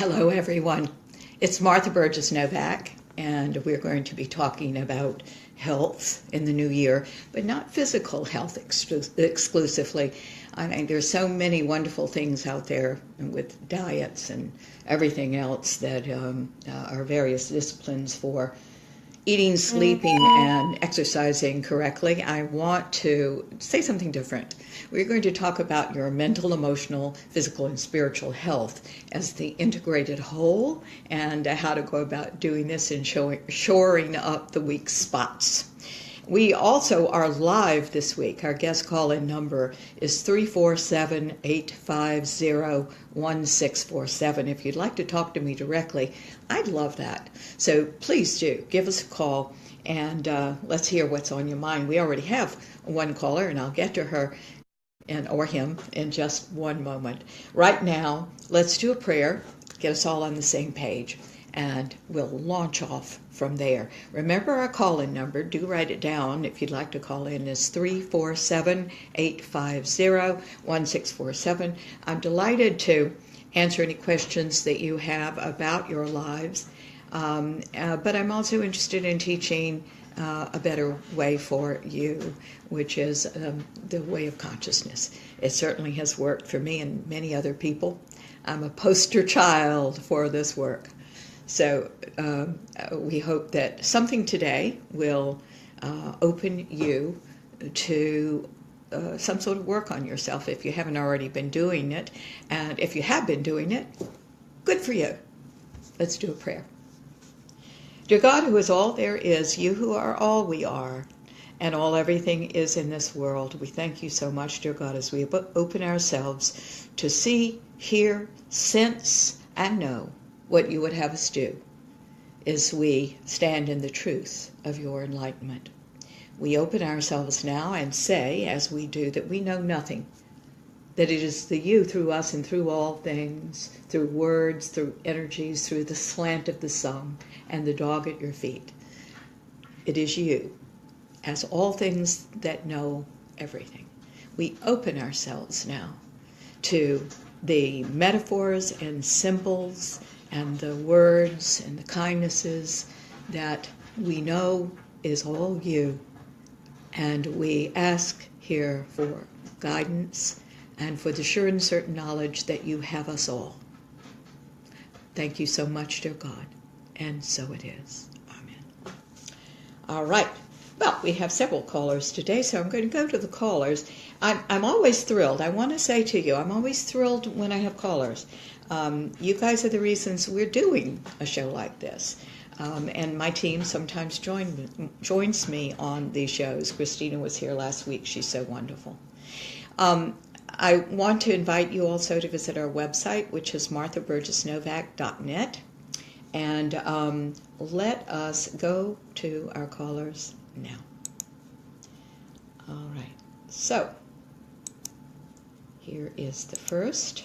Hello, everyone. It's Martha Burgess Novak, and we're going to be talking about health in the new year, but not physical health exclusively. I mean, there's so many wonderful things out there with diets and everything else that are various disciplines for eating, sleeping, and exercising correctly. I want to say something different. We're going to talk about your mental, emotional, physical, and spiritual health as the integrated whole, and how to go about doing this and shoring up the weak spots. We also are live this week. Our guest call-in number is 347-850-1647. If you'd like to talk to me directly, I'd love that. So please do give us a call, and let's hear what's on your mind. We already have one caller, and I'll get to her or him in just one moment. Right now, let's do a prayer, get us all on the same page, and we'll launch off from there. Remember our call-in number. Do write it down if you'd like to call in. Is 347-850-1647. I'm delighted to answer any questions that you have about your lives, but I'm also interested in teaching a better way for you, which is the way of consciousness. It certainly has worked for me and many other people. I'm a poster child for this work. So we hope that something today will open you to some sort of work on yourself if you haven't already been doing it. And if you have been doing it, good for you. Let's do a prayer. Dear God, who is all there is, you who are all we are, and all everything is in this world, we thank you so much, dear God, as we open ourselves to see, hear, sense, and know what you would have us do as we stand in the truth of your enlightenment. We open ourselves now and say, as we do, that we know nothing, that it is the you through us and through all things, through words, through energies, through the slant of the sun and the dog at your feet. It is you, as all things that know everything. We open ourselves now to the metaphors and symbols and the words and the kindnesses that we know is all you. And we ask here for guidance and for the sure and certain knowledge that you have us all. Thank you so much, dear God. And so it is. Amen. All right. Well, we have several callers today, so I'm going to go to the callers. I'm always thrilled. I want to say to you, I'm always thrilled when I have callers. You guys are the reasons we're doing a show like this. And my team sometimes joins me on these shows. Christina was here last week. She's so wonderful. I want to invite you also to visit our website, which is marthaburgessnovak.net. And let us go to our callers now. All right. So, here is the first.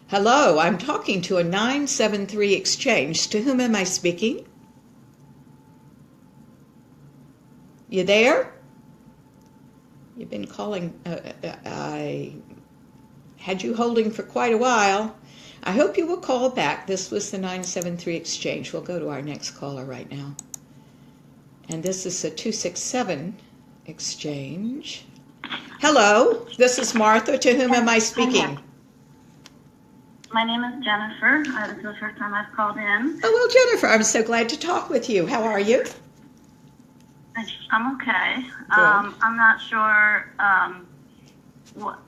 Hello, I'm talking to a 973 exchange. To whom am I speaking? You there? You've been calling. I had you holding for quite a while. I hope you will call back. This was the 973 exchange. We'll go to our next caller right now. And this is a 267 exchange. Hello, this is Martha. To whom am I speaking? My name is Jennifer. This is the first time I've called in. Oh, well, Jennifer, I'm so glad to talk with you. How are you? I'm okay. I'm not sure what.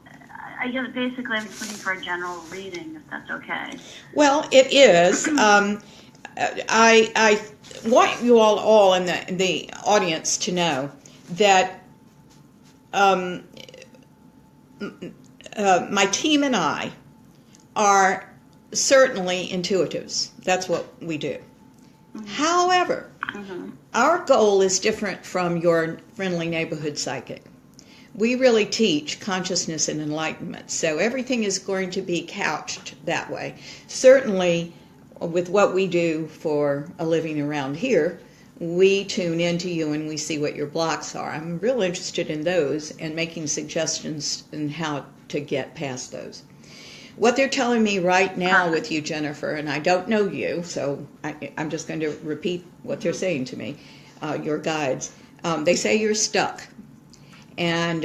I guess basically I'm just looking for a general reading, if that's okay. Well, it is. I want you all in the audience to know that my team and I are certainly intuitives. That's what we do. Mm-hmm. However, our goal is different from your friendly neighborhood psychic. We really teach consciousness and enlightenment, so everything is going to be couched that way. Certainly, with what we do for a living around here, we tune into you and we see what your blocks are. I'm real interested in those and making suggestions on how to get past those. What they're telling me right now with you, Jennifer, and I don't know you, so I'm just going to repeat what they're saying to me, your guides. They say you're stuck, and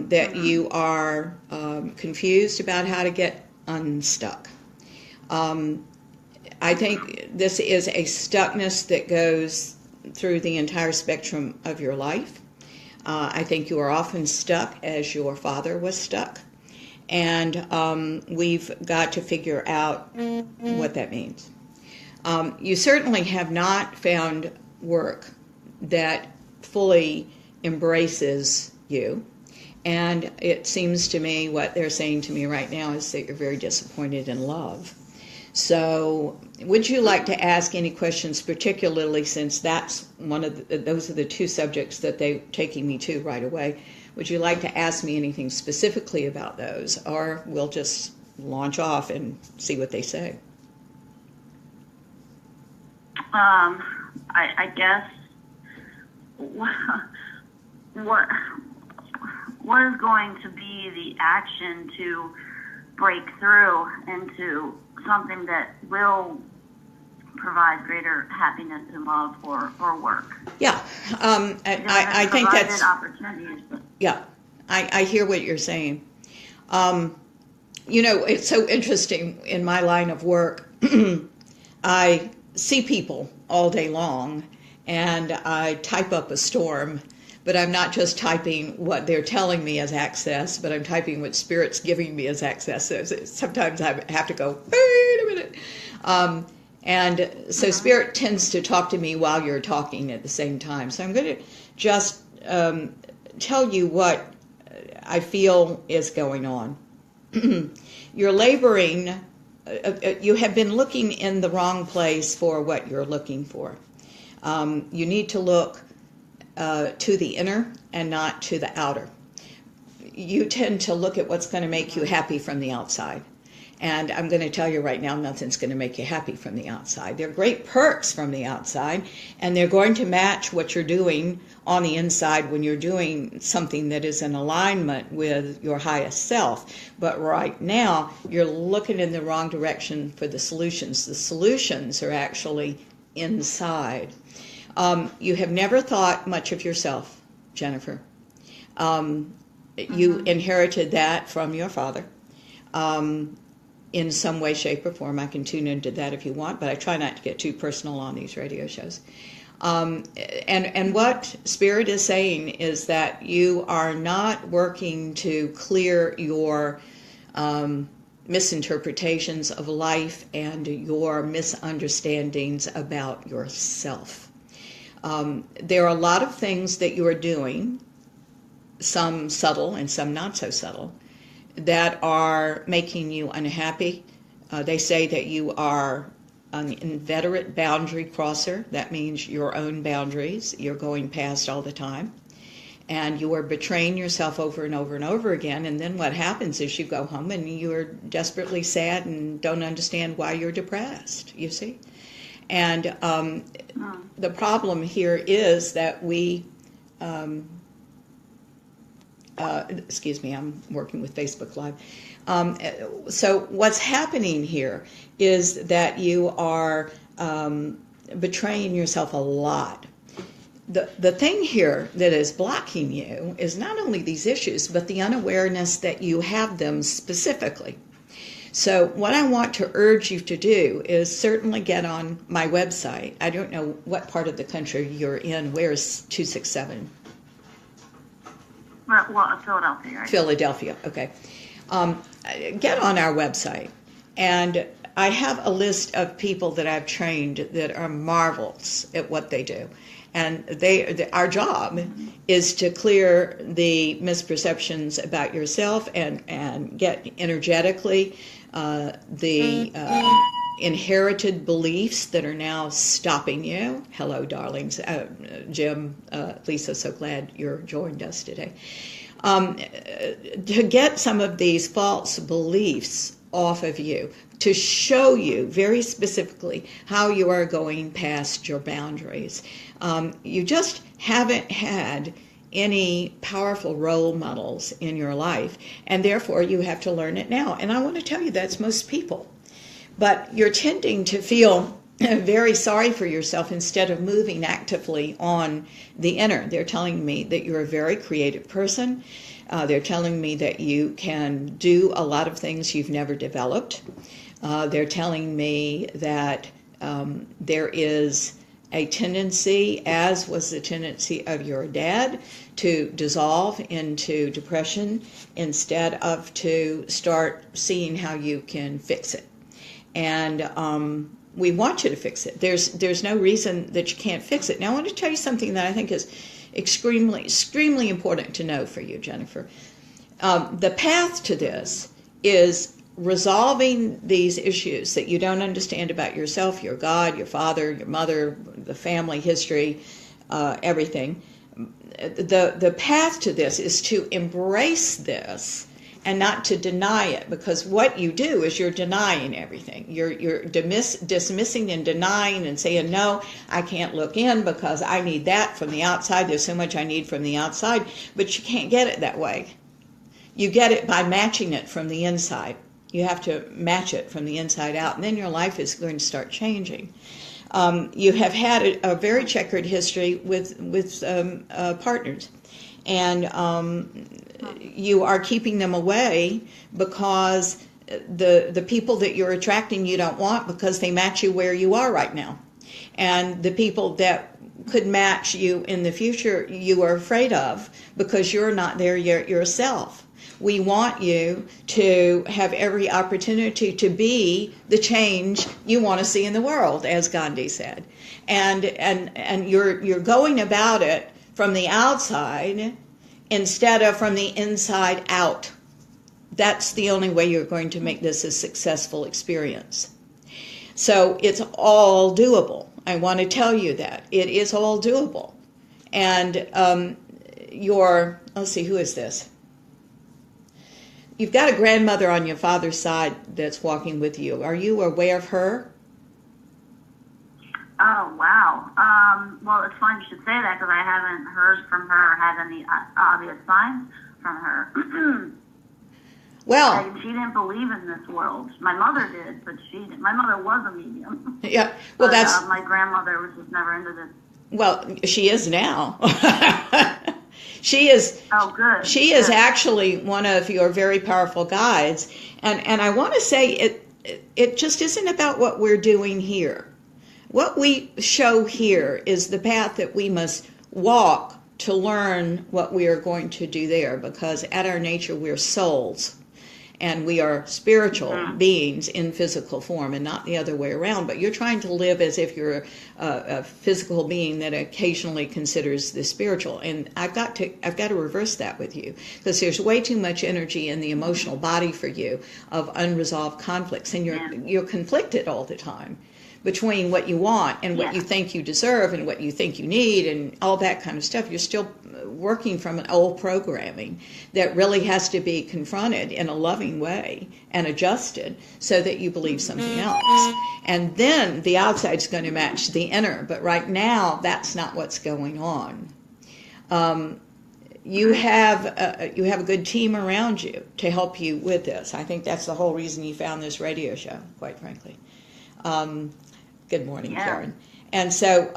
that you are confused about how to get unstuck. I think this is a stuckness that goes through the entire spectrum of your life. I think you are often stuck as your father was stuck. And we've got to figure out what that means. You certainly have not found work that fully embraces you. And it seems to me what they're saying to me right now is that you're very disappointed in love. So would you like to ask any questions, particularly since that's those are the two subjects that they're taking me to right away? Would you like to ask me anything specifically about those, or we'll just launch off and see what they say? I guess what is going to be the action to break through into something that will provide greater happiness and love or work? Yeah, I think that's opportunities. But yeah. I hear what you're saying. It's so interesting in my line of work. I see people all day long, and I type up a storm. But I'm not just typing what they're telling me as access, but I'm typing what Spirit's giving me as access. So sometimes I have to go, wait a minute. And so Spirit tends to talk to me while you're talking at the same time. So I'm going to just tell you what I feel is going on. You're laboring. You have been looking in the wrong place for what you're looking for. You need to look to the inner and not to the outer. You tend to look at what's going to make you happy from the outside. And I'm going to tell you right now, nothing's going to make you happy from the outside. There are great perks from the outside, and they're going to match what you're doing on the inside when you're doing something that is in alignment with your highest self. But right now, you're looking in the wrong direction for the solutions. The solutions are actually inside. You have never thought much of yourself, Jennifer. You inherited that from your father in some way, shape, or form. I can tune into that if you want, but I try not to get too personal on these radio shows. And what Spirit is saying is that you are not working to clear your misinterpretations of life and your misunderstandings about yourself. There are a lot of things that you are doing, some subtle and some not so subtle, that are making you unhappy. They say that you are an inveterate boundary crosser. That means your own boundaries. You're going past all the time. And you are betraying yourself over and over and over again. And then what happens is you go home and you're desperately sad and don't understand why you're depressed, you see? And the problem here is that we, excuse me, I'm working with Facebook Live. So what's happening here is that you are betraying yourself a lot. The thing here that is blocking you is not only these issues, but the unawareness that you have them specifically. So what I want to urge you to do is certainly get on my website. I don't know what part of the country you're in. Where is 267? Well, Philadelphia. Right? Philadelphia, okay. Get on our website. And I have a list of people that I've trained that are marvelous at what they do. And our job is to clear the misperceptions about yourself and get energetically the inherited beliefs that are now stopping you. Hello, darlings. Jim, Lisa, so glad you're joined us today. To get some of these false beliefs off of you, to show you very specifically how you are going past your boundaries. You just haven't had any powerful role models in your life, and therefore you have to learn it now. And I want to tell you that's most people. But you're tending to feel very sorry for yourself instead of moving actively on the inner. They're telling me that you're a very creative person. They're telling me that you can do a lot of things you've never developed. They're telling me that there is a tendency, as was the tendency of your dad, to dissolve into depression instead of to start seeing how you can fix it. And we want you to fix it. There's no reason that you can't fix it. Now, I want to tell you something that I think is extremely important to know for you, Jennifer. The path to this is resolving these issues that you don't understand about yourself, your God, your father, your mother, the family history, everything. The path to this is to embrace this and not to deny it, because what you do is you're denying everything. You're dismissing and denying and saying, no, I can't look in because I need that from the outside. There's so much I need from the outside, but you can't get it that way. You get it by matching it from the inside. You have to match it from the inside out, and then your life is going to start changing. You have had a very checkered history with partners, and you are keeping them away because the people that you're attracting you don't want because they match you where you are right now. And the people that could match you in the future you are afraid of because you're not there yet yourself. We want you to have every opportunity to be the change you want to see in the world, as Gandhi said. And you're going about it from the outside instead of from the inside out. That's the only way you're going to make this a successful experience. So it's all doable. I want to tell you that. It is all doable. And let's see, who is this? You've got a grandmother on your father's side that's walking with you. Are you aware of her? Oh, wow. Well, it's funny you should say that because I haven't heard from her or had any obvious signs from her. Well, she didn't believe in this world. My mother did, but my mother was a medium. Yeah, well, but, my grandmother was just never into this. Well, she is now. She is. Oh, good. She is actually one of your very powerful guides, and I want to say it just isn't about what we're doing here. What we show here is the path that we must walk to learn what we are going to do there, because at our nature we're souls. And we are spiritual beings in physical form and not the other way around. But you're trying to live as if you're a physical being that occasionally considers the spiritual. And I've got to reverse that with you, because there's way too much energy in the emotional body for you of unresolved conflicts. And you're conflicted all the time between what you want and what you think you deserve and what you think you need and all that kind of stuff. You're still working from an old programming that really has to be confronted in a loving way and adjusted so that you believe something else. And then the outside's going to match the inner. But right now, that's not what's going on. You have a good team around you to help you with this. I think that's the whole reason you found this radio show, quite frankly. Good morning, Karen. And so,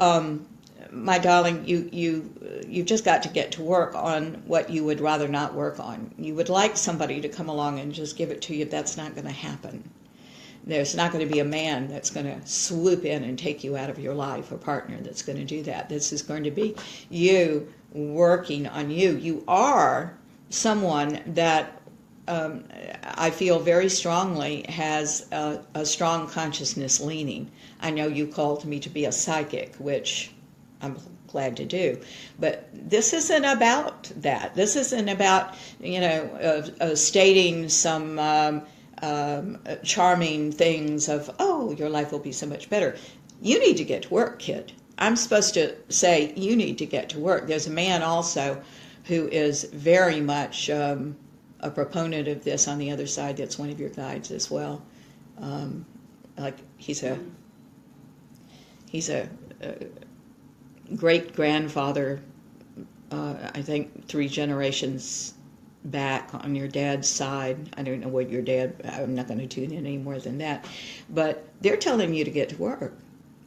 my darling, you've just got to get to work on what you would rather not work on. You would like somebody to come along and just give it to you. That's not going to happen. There's not going to be a man that's going to swoop in and take you out of your life, a partner that's going to do that. This is going to be you working on you. You are someone that I feel very strongly has a strong consciousness leaning. I know you called me to be a psychic, which I'm glad to do. But this isn't about that. This isn't about, stating some charming things of, oh, your life will be so much better. You need to get to work, kid. I'm supposed to say you need to get to work. There's a man also who is very much a proponent of this on the other side. That's one of your guides as well. He's a great grandfather I think 3 generations back on your dad's side. I don't know what your dad, I'm not going to tune in any more than that, but they're telling you to get to work.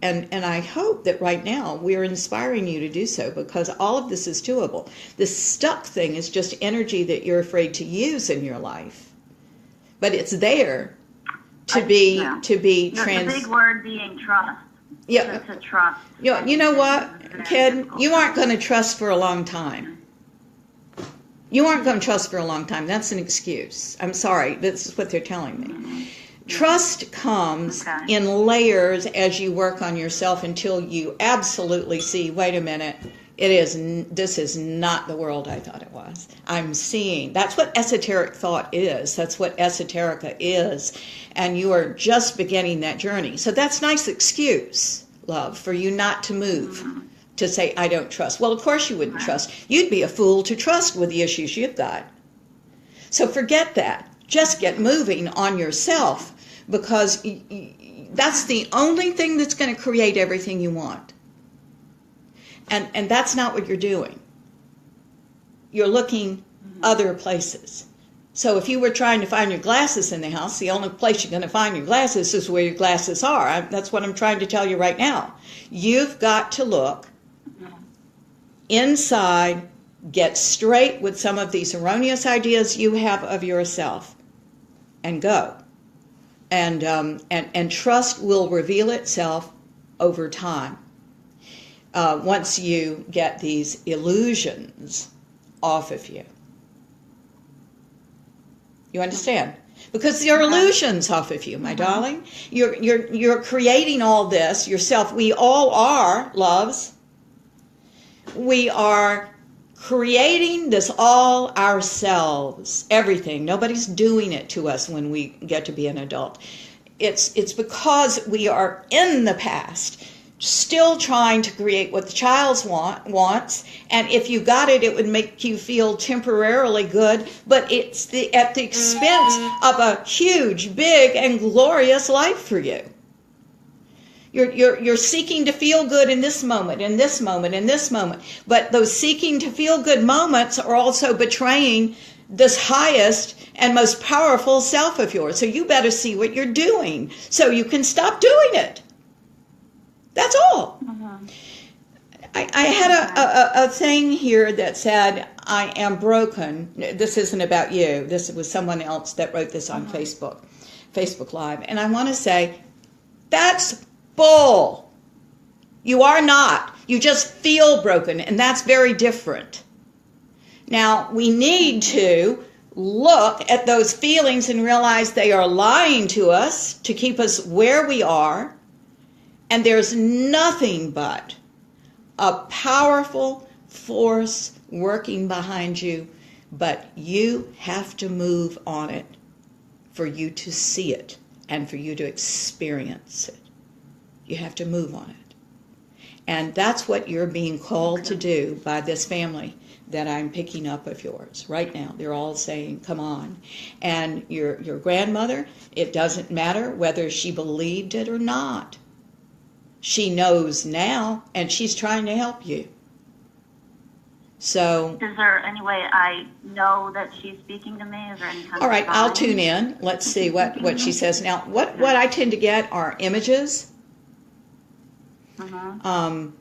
And I hope that right now we're inspiring you to do so, because all of this is doable. This stuck thing is just energy that you're afraid to use in your life, but it's there to be The big word being trust. Yeah. To trust. You know what, kid? You aren't going to trust for a long time. You aren't going to trust for a long time. That's an excuse. I'm sorry. This is what they're telling me. Mm-hmm. Trust comes in layers as you work on yourself until you absolutely see, wait a minute, this is not the world I thought it was. I'm seeing. That's what esoteric thought is. That's what esoterica is. And you are just beginning that journey. So that's a nice excuse, love, for you not to move. Mm-hmm. To say, I don't trust. Well, of course you wouldn't trust. You'd be a fool to trust with the issues you've got. So forget that. Just get moving on yourself, because that's the only thing that's going to create everything you want. And that's not what you're doing. You're looking other places. So if you were trying to find your glasses in the house, the only place you're going to find your glasses is where your glasses are. That's what I'm trying to tell you right now. You've got to look inside, get straight with some of these erroneous ideas you have of yourself, and go. And trust will reveal itself over time. Once you get these illusions off of you. You understand? Because there are illusions off of you, my darling. You're creating all this yourself. We all are, loves. We are creating this all ourselves. Everything. Nobody's doing it to us when we get to be an adult. It's because we are in the past, still trying to create what the child wants, and if you got it, it would make you feel temporarily good, but it's at the expense of a huge, big, and glorious life for you. You're seeking to feel good in this moment, in this moment, in this moment, but those seeking to feel good moments are also betraying this highest and most powerful self of yours. So you better see what you're doing so you can stop doing it. That's all. Mm-hmm. I had a thing here that said, I am broken. This isn't about you. This was someone else that wrote this on Facebook Live. And I want to say, that's bull. You are not. You just feel broken, and that's very different. Now, we need to look at those feelings and realize they are lying to us to keep us where we are. And there's nothing but a powerful force working behind you, but you have to move on it for you to see it and for you to experience it. You have to move on it. And that's what you're being called to do by this family that I'm picking up of yours right now. They're all saying, come on. And your grandmother, it doesn't matter whether she believed it or not. She knows now, and she's trying to help you. So, is there any way I know that she's speaking to me? Is there any kind all right, I'll tune in. Let's see what she says. Now, what I tend to get are images. Well,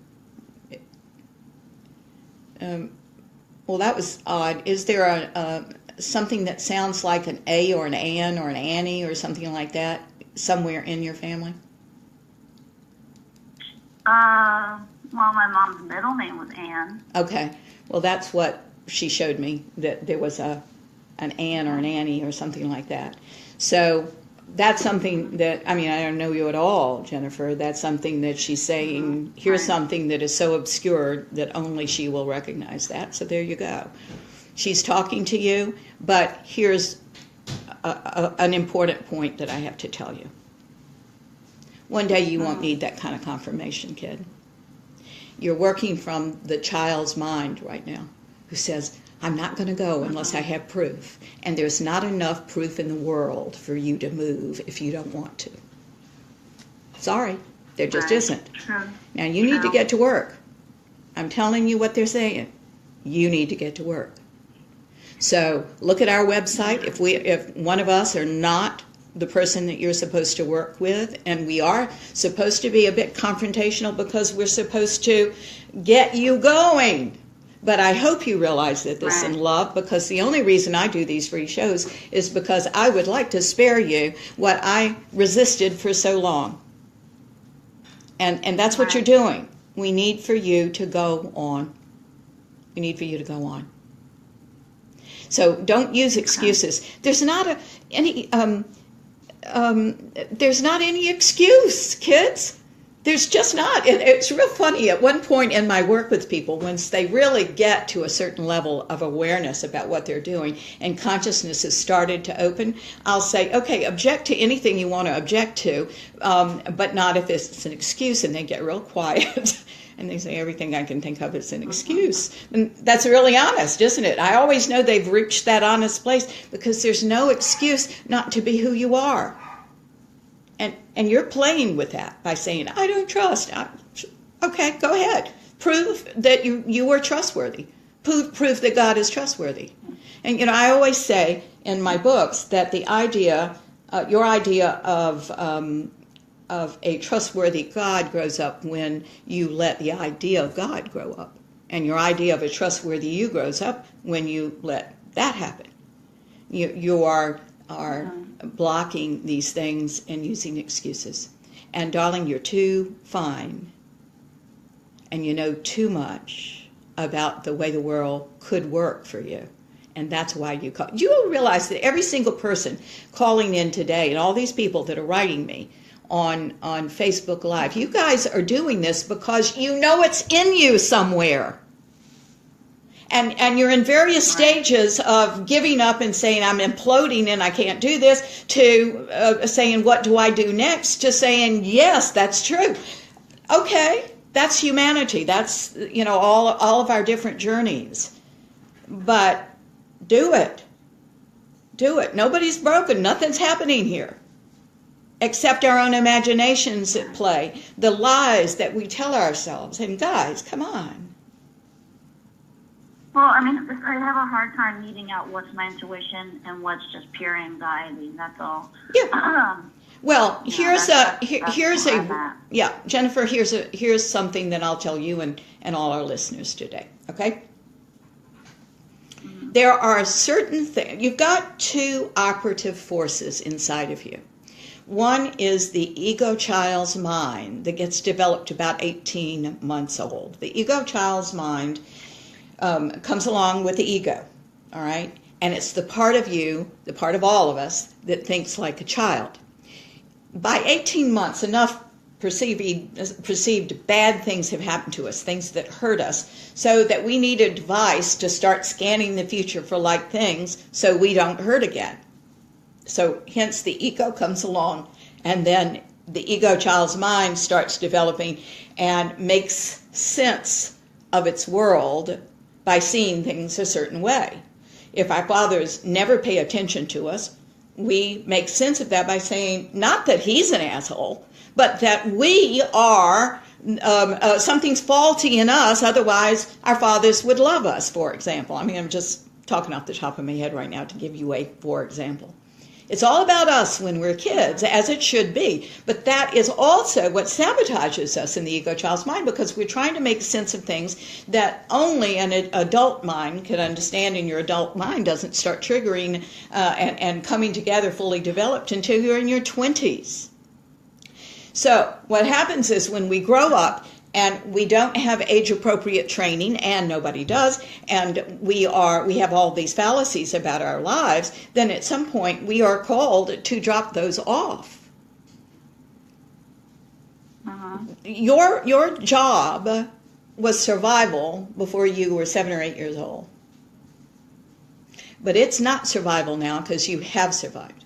that was odd. Is there a something that sounds like an A or an Ann or an Annie or something like that somewhere in your family? Well, my mom's middle name was Ann. Okay. Well, that's what she showed me, that there was an Ann or an Annie or something like that. So that's something that, I don't know you at all, Jennifer. That's something that she's saying, here's something that is so obscure that only she will recognize that. So there you go. She's talking to you, but here's an important point that I have to tell you. One day you won't need that kind of confirmation, kid. You're working from the child's mind right now, who says, I'm not going to go unless I have proof. And there's not enough proof in the world for you to move if you don't want to. Sorry, there just isn't. Now you need to get to work. I'm telling you what they're saying. you need to get to work. So look at our website. If one of us are not the person that you're supposed to work with, and we are supposed to be a bit confrontational because we're supposed to get you going. But I hope you realize that this is in love, because the only reason I do these free shows is because I would like to spare you what I resisted for so long. And that's what you're doing. We need for you to go on. We need for you to go on. So don't use excuses. There's not any excuse, kids. There's just not. It's real funny. At one point in my work with people, once they really get to a certain level of awareness about what they're doing and consciousness has started to open, I'll say, okay, object to anything you want to object to, but not if it's an excuse. And they get real quiet. And they say, everything I can think of is an excuse. And that's really honest, isn't it? I always know they've reached that honest place, because there's no excuse not to be who you are. And you're playing with that by saying, I don't trust. Okay, go ahead. Prove that you are trustworthy. Prove that God is trustworthy. And, I always say in my books that the idea, your idea of a trustworthy God grows up when you let the idea of God grow up. And your idea of a trustworthy you grows up when you let that happen. You are blocking these things and using excuses. And darling, you're too fine, and you know too much about the way the world could work for you. And that's why you call. You will realize that every single person calling in today, and all these people that are writing me on Facebook Live, you guys are doing this because you know it's in you somewhere. And you're in various stages of giving up and saying, I'm imploding and I can't do this, to saying, what do I do next? To saying, yes, that's true. Okay, that's humanity. That's, all of our different journeys. But do it. Do it. Nobody's broken. Nothing's happening here. Except our own imaginations at play. The lies that we tell ourselves. And guys, come on. Well, I have a hard time meeting out what's my intuition and what's just pure anxiety. That's all. Yeah. Well, Jennifer, here's something that I'll tell you and all our listeners today. Okay. Mm-hmm. There are certain things. You've got two operative forces inside of you. One is the ego child's mind that gets developed about 18 months old. The ego child's mind comes along with the ego, all right? And it's the part of you, the part of all of us, that thinks like a child. By 18 months, enough perceived bad things have happened to us, things that hurt us, so that we need a device to start scanning the future for like things so we don't hurt again. So hence the ego comes along, and then the ego child's mind starts developing and makes sense of its world by seeing things a certain way. If our fathers never pay attention to us, we make sense of that by saying, not that he's an asshole, but that we are, something's faulty in us, otherwise our fathers would love us, for example. I'm just talking off the top of my head right now to give you a for example. It's all about us when we're kids, as it should be. But that is also what sabotages us in the ego child's mind, because we're trying to make sense of things that only an adult mind can understand, and your adult mind doesn't start triggering and coming together fully developed until you're in your 20s. So what happens is when we grow up and we don't have age-appropriate training, and nobody does, and we have all these fallacies about our lives, then at some point we are called to drop those off. Uh-huh. Your job was survival before you were 7 or 8 years old. But it's not survival now, because you have survived.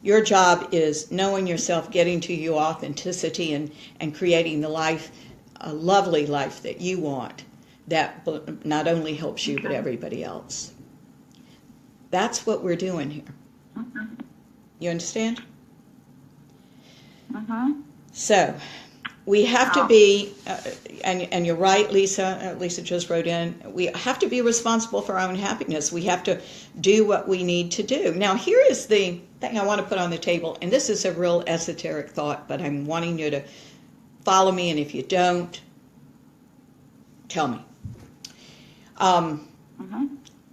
Your job is knowing yourself, getting to your authenticity, and creating the life, a lovely life that you want, that not only helps you, but everybody else. That's what we're doing here. You understand? So, we have to be, and you're right, Lisa. Lisa just wrote in, we have to be responsible for our own happiness. We have to do what we need to do. Now, here is the thing I want to put on the table, and this is a real esoteric thought, but I'm wanting you to follow me, and if you don't, tell me.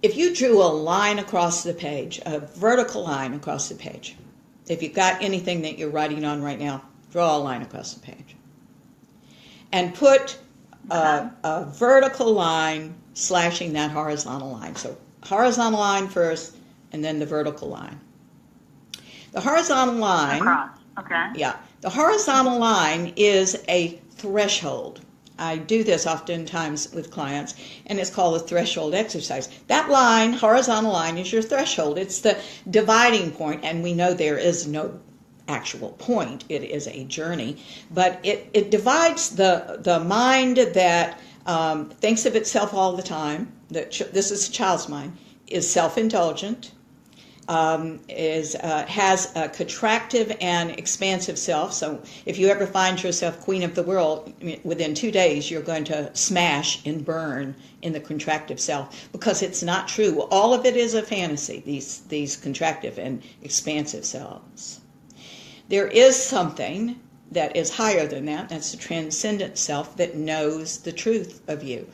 If you drew a line across the page, a vertical line across the page, if you've got anything that you're writing on right now, draw a line across the page. And put a vertical line slashing that horizontal line. So horizontal line first, and then the vertical line. The horizontal line, across. Okay. Yeah, the horizontal line is a threshold. I do this oftentimes with clients, and it's called a threshold exercise. That line, horizontal line, is your threshold. It's the dividing point, and we know there is no actual point. It is a journey, but it divides the mind that thinks of itself all the time. This is a child's mind. Is self-indulgent. Has a contractive and expansive self. So if you ever find yourself queen of the world, within 2 days you're going to smash and burn in the contractive self, because it's not true. All of it is a fantasy, these contractive and expansive selves. There is something that is higher than that. That's the transcendent self that knows the truth of you.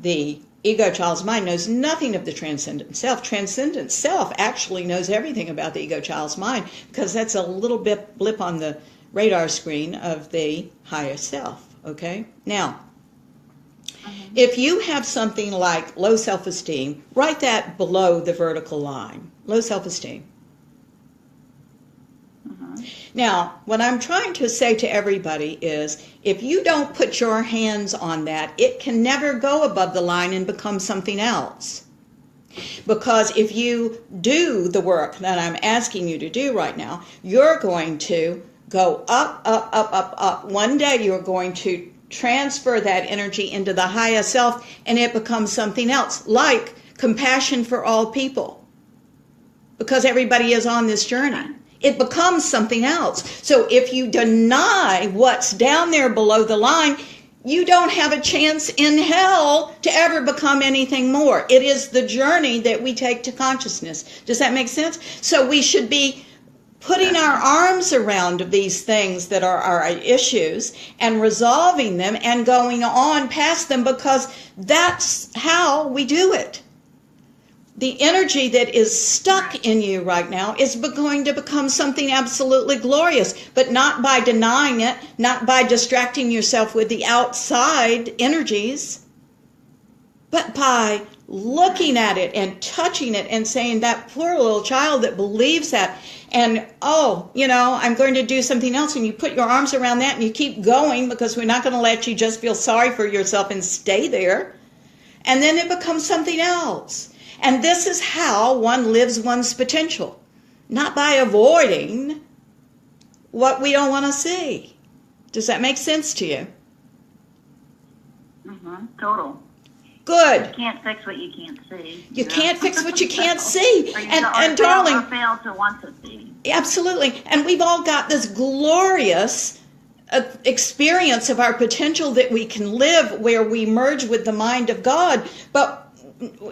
The ego child's mind knows nothing of the transcendent self. Transcendent self actually knows everything about the ego child's mind, because that's a little bit blip on the radar screen of the higher self. Okay? Now, if you have something like low self-esteem, write that below the vertical line. Low self-esteem. Now, what I'm trying to say to everybody is, if you don't put your hands on that, it can never go above the line and become something else. Because if you do the work that I'm asking you to do right now, you're going to go up, up, up, up, up. One day you're going to transfer that energy into the higher self, and it becomes something else, like compassion for all people. Because everybody is on this journey. It becomes something else. So if you deny what's down there below the line, you don't have a chance in hell to ever become anything more. It is the journey that we take to consciousness. Does that make sense? So we should be putting our arms around these things that are our issues and resolving them and going on past them, because that's how we do it. The energy that is stuck in you right now is going to become something absolutely glorious, but not by denying it, not by distracting yourself with the outside energies, but by looking at it and touching it and saying, that poor little child that believes that, and I'm going to do something else, and you put your arms around that and you keep going, because we're not going to let you just feel sorry for yourself and stay there. And then it becomes something else. And this is how one lives one's potential, not by avoiding what we don't want to see. Does that make sense to you? Total. Good. You can't fix what you can't see. You can't fix what you can't see. And darling, or fail to want to see. Absolutely. And we've all got this glorious experience of our potential that we can live, where we merge with the mind of God, but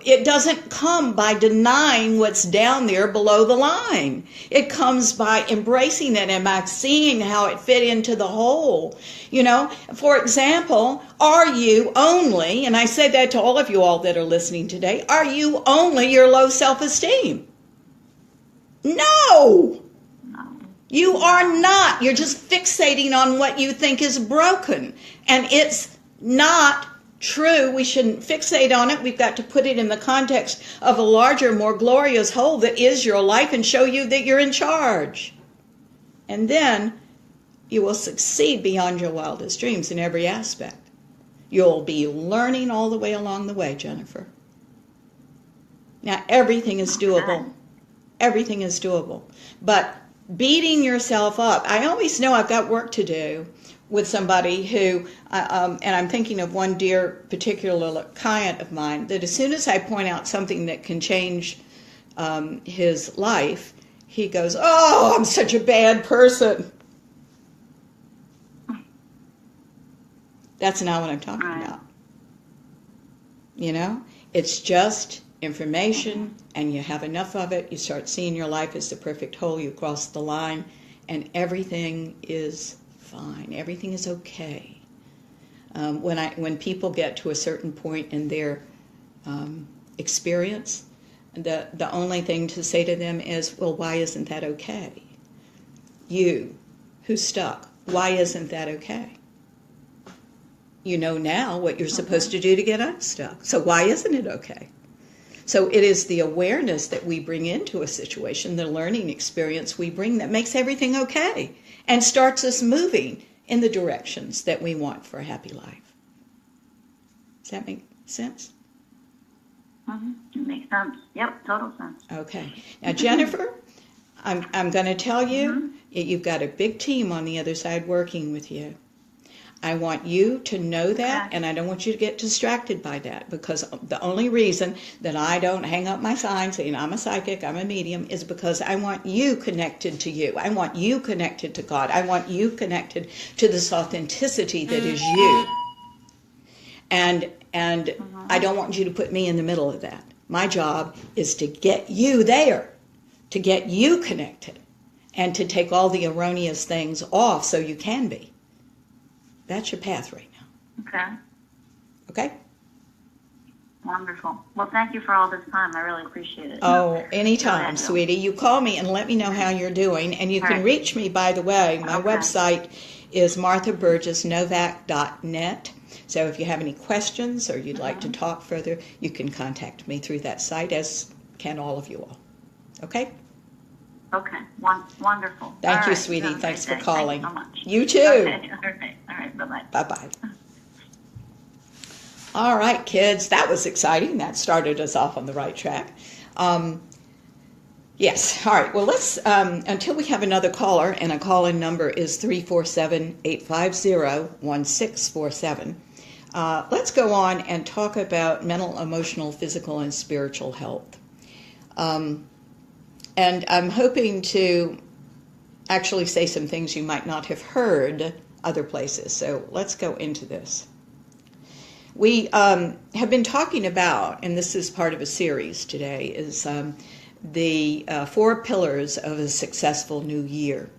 it doesn't come by denying what's down there below the line. It comes by embracing it and by seeing how it fit into the whole. For example, are you only, and I say that to all of you all that are listening today, are you only your low self-esteem? No! You are not. You're just fixating on what you think is broken. And it's not true. We shouldn't fixate on it. We've got to put it in the context of a larger, more glorious whole that is your life, and show you that you're in charge. And then you will succeed beyond your wildest dreams in every aspect. You'll be learning all the way along the way, Jennifer. Now, everything is doable. Everything is doable. But beating yourself up, I always know I've got work to do with somebody who, and I'm thinking of one dear particular client of mine, that as soon as I point out something that can change his life, he goes, "Oh, I'm such a bad person." That's not what I'm talking Right. about. You know, it's just information, and you have enough of it. You start seeing your life as the perfect whole. You cross the line, and everything is fine. Everything is okay. When people get to a certain point in their experience, the only thing to say to them is, well, why isn't that okay? You, who's stuck, why isn't that okay? You know now what you're supposed to do to get unstuck. So why isn't it okay? So it is the awareness that we bring into a situation, the learning experience we bring, that makes everything okay and starts us moving in the directions that we want for a happy life. Does that make sense? It makes sense. Yep, total sense. Okay. Now, Jennifer, I'm going to tell you, you've got a big team on the other side working with you. I want you to know that, and I don't want you to get distracted by that, because the only reason that I don't hang up my sign saying I'm a psychic, I'm a medium, is because I want you connected to you. I want you connected to God. I want you connected to this authenticity that is you. And I don't want you to put me in the middle of that. My job is to get you there, to get you connected, and to take all the erroneous things off so you can be. That's your path right now. Okay. Okay? Wonderful. Well, thank you for all this time. I really appreciate it. Oh, anytime, sweetie. You call me and let me know how you're doing. And you can reach me, by the way. My website is marthaburgessnovak.net. So if you have any questions or you'd like to talk further, you can contact me through that site, as can all of you all. Okay? Okay. Wonderful. Thank you, sweetie. Thanks for calling. Thank you so much. You too. Okay. All right. Bye-bye. Bye-bye. All right, kids. That was exciting. That started us off on the right track. Yes. All right. Well, let's, until we have another caller, and a call-in number is 347-850-1647. Let's go on and talk about mental, emotional, physical, and spiritual health. And I'm hoping to actually say some things you might not have heard other places. So let's go into this. We have been talking about, and this is part of a series today, is the 4 pillars of a successful new year.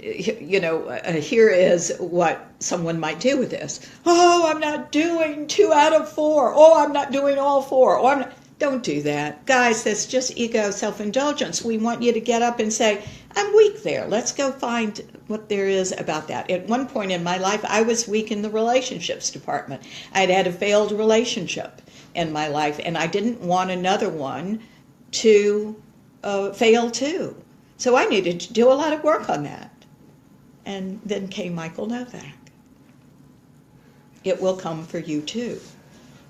Here is what someone might do with this. Oh, I'm not doing 2 out of 4. Oh, I'm not doing all 4. Oh, I'm not. Don't do that. Guys, that's just ego, self-indulgence. We want you to get up and say, I'm weak there. Let's go find what there is about that. At one point in my life, I was weak in the relationships department. I'd had a failed relationship in my life, and I didn't want another one to fail too. So I needed to do a lot of work on that. And then came Michael Novak. It will come for you too.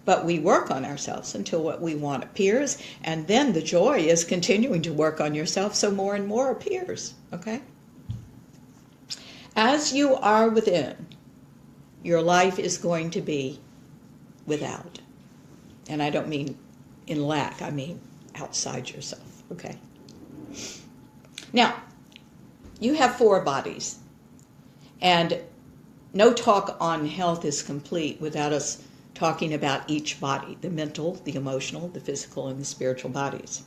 But we work on ourselves until what we want appears, and then the joy is continuing to work on yourself so more and more appears, okay? As you are within, your life is going to be without. And I don't mean in lack, I mean outside yourself, okay? Now, you have 4 bodies, and no talk on health is complete without us talking about each body, the mental, the emotional, the physical, and the spiritual bodies.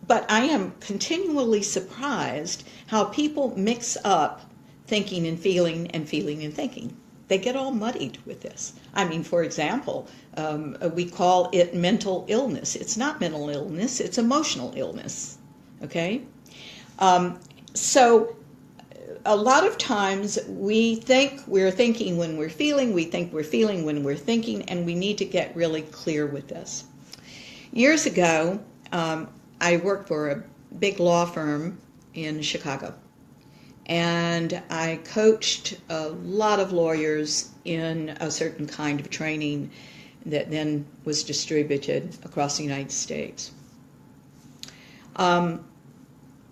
But I am continually surprised how people mix up thinking and feeling and feeling and thinking. They get all muddied with this. I mean, for example, we call it mental illness. It's not mental illness, it's emotional illness, okay? So a lot of times we think we're thinking when we're feeling, we think we're feeling when we're thinking, and we need to get really clear with this. Years ago, I worked for a big law firm in Chicago, and I coached a lot of lawyers in a certain kind of training that then was distributed across the United States.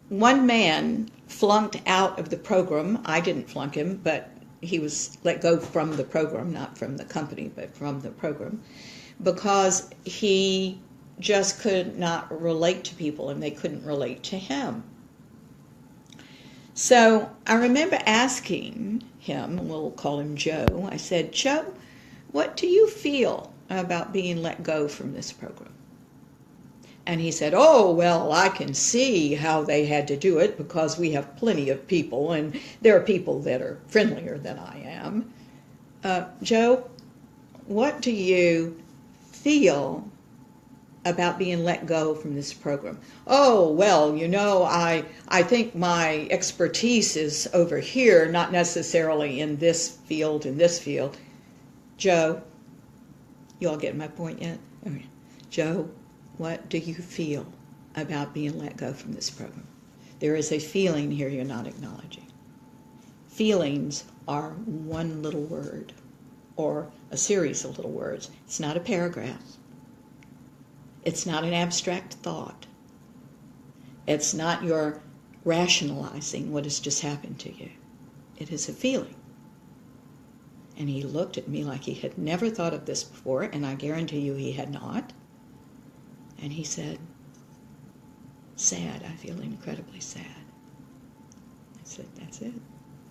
One man flunked out of the program. I didn't flunk him, but he was let go from the program, not from the company, but from the program, because he just could not relate to people and they couldn't relate to him. So I remember asking him, we'll call him Joe, I said, Joe, what do you feel about being let go from this program? And he said, oh, well, I can see how they had to do it because we have plenty of people, and there are people that are friendlier than I am. Joe, what do you feel about being let go from this program? Oh, well, I think my expertise is over here, not necessarily in this field, Joe, you all getting my point yet? Okay. Joe, what do you feel about being let go from this program? There is a feeling here you're not acknowledging. Feelings are one little word or a series of little words. It's not a paragraph. It's not an abstract thought. It's not your rationalizing what has just happened to you. It is a feeling. And he looked at me like he had never thought of this before, and I guarantee you he had not. And he said, sad. I feel incredibly sad. I said, that's it.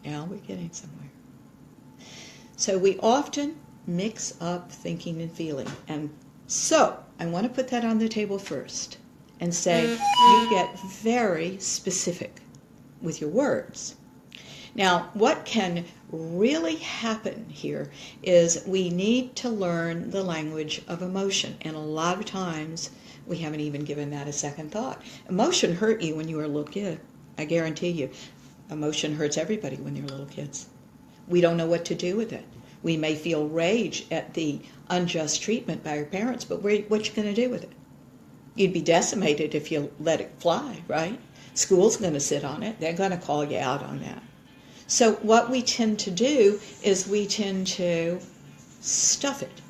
Now we're getting somewhere. So we often mix up thinking and feeling. And so I want to put that on the table first and say you get very specific with your words. Now, what can really happen here is we need to learn the language of emotion. And a lot of times we haven't even given that a second thought. Emotion hurt you when you were a little kid. I guarantee you. Emotion hurts everybody when they're little kids. We don't know what to do with it. We may feel rage at the unjust treatment by our parents, but what you going to do with it? You'd be decimated if you let it fly, right? School's going to sit on it. They're going to call you out on that. So what we tend to do is we tend to stuff it.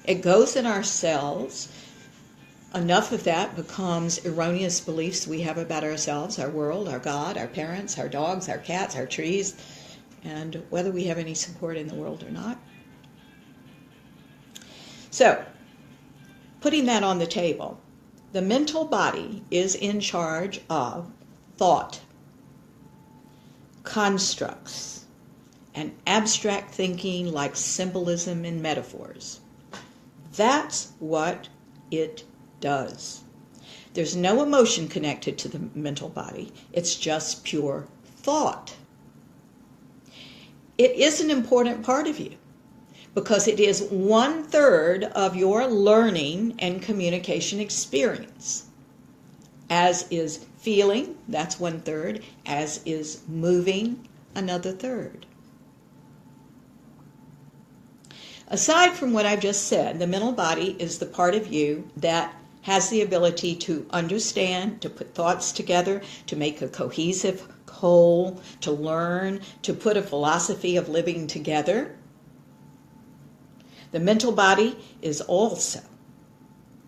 It goes in our cells. Enough of that becomes erroneous beliefs we have about ourselves, our world, our God, our parents, our dogs, our cats, our trees, and whether we have any support in the world or not. So, putting that on the table, the mental body is in charge of thought, constructs, and abstract thinking like symbolism and metaphors. That's what it does. There's no emotion connected to the mental body. It's just pure thought. It is an important part of you because it is 1/3 of your learning and communication experience. As is feeling, that's 1/3. As is moving, another third. Aside from what I've just said, the mental body is the part of you that has the ability to understand, to put thoughts together, to make a cohesive whole, to learn, to put a philosophy of living together. The mental body is also,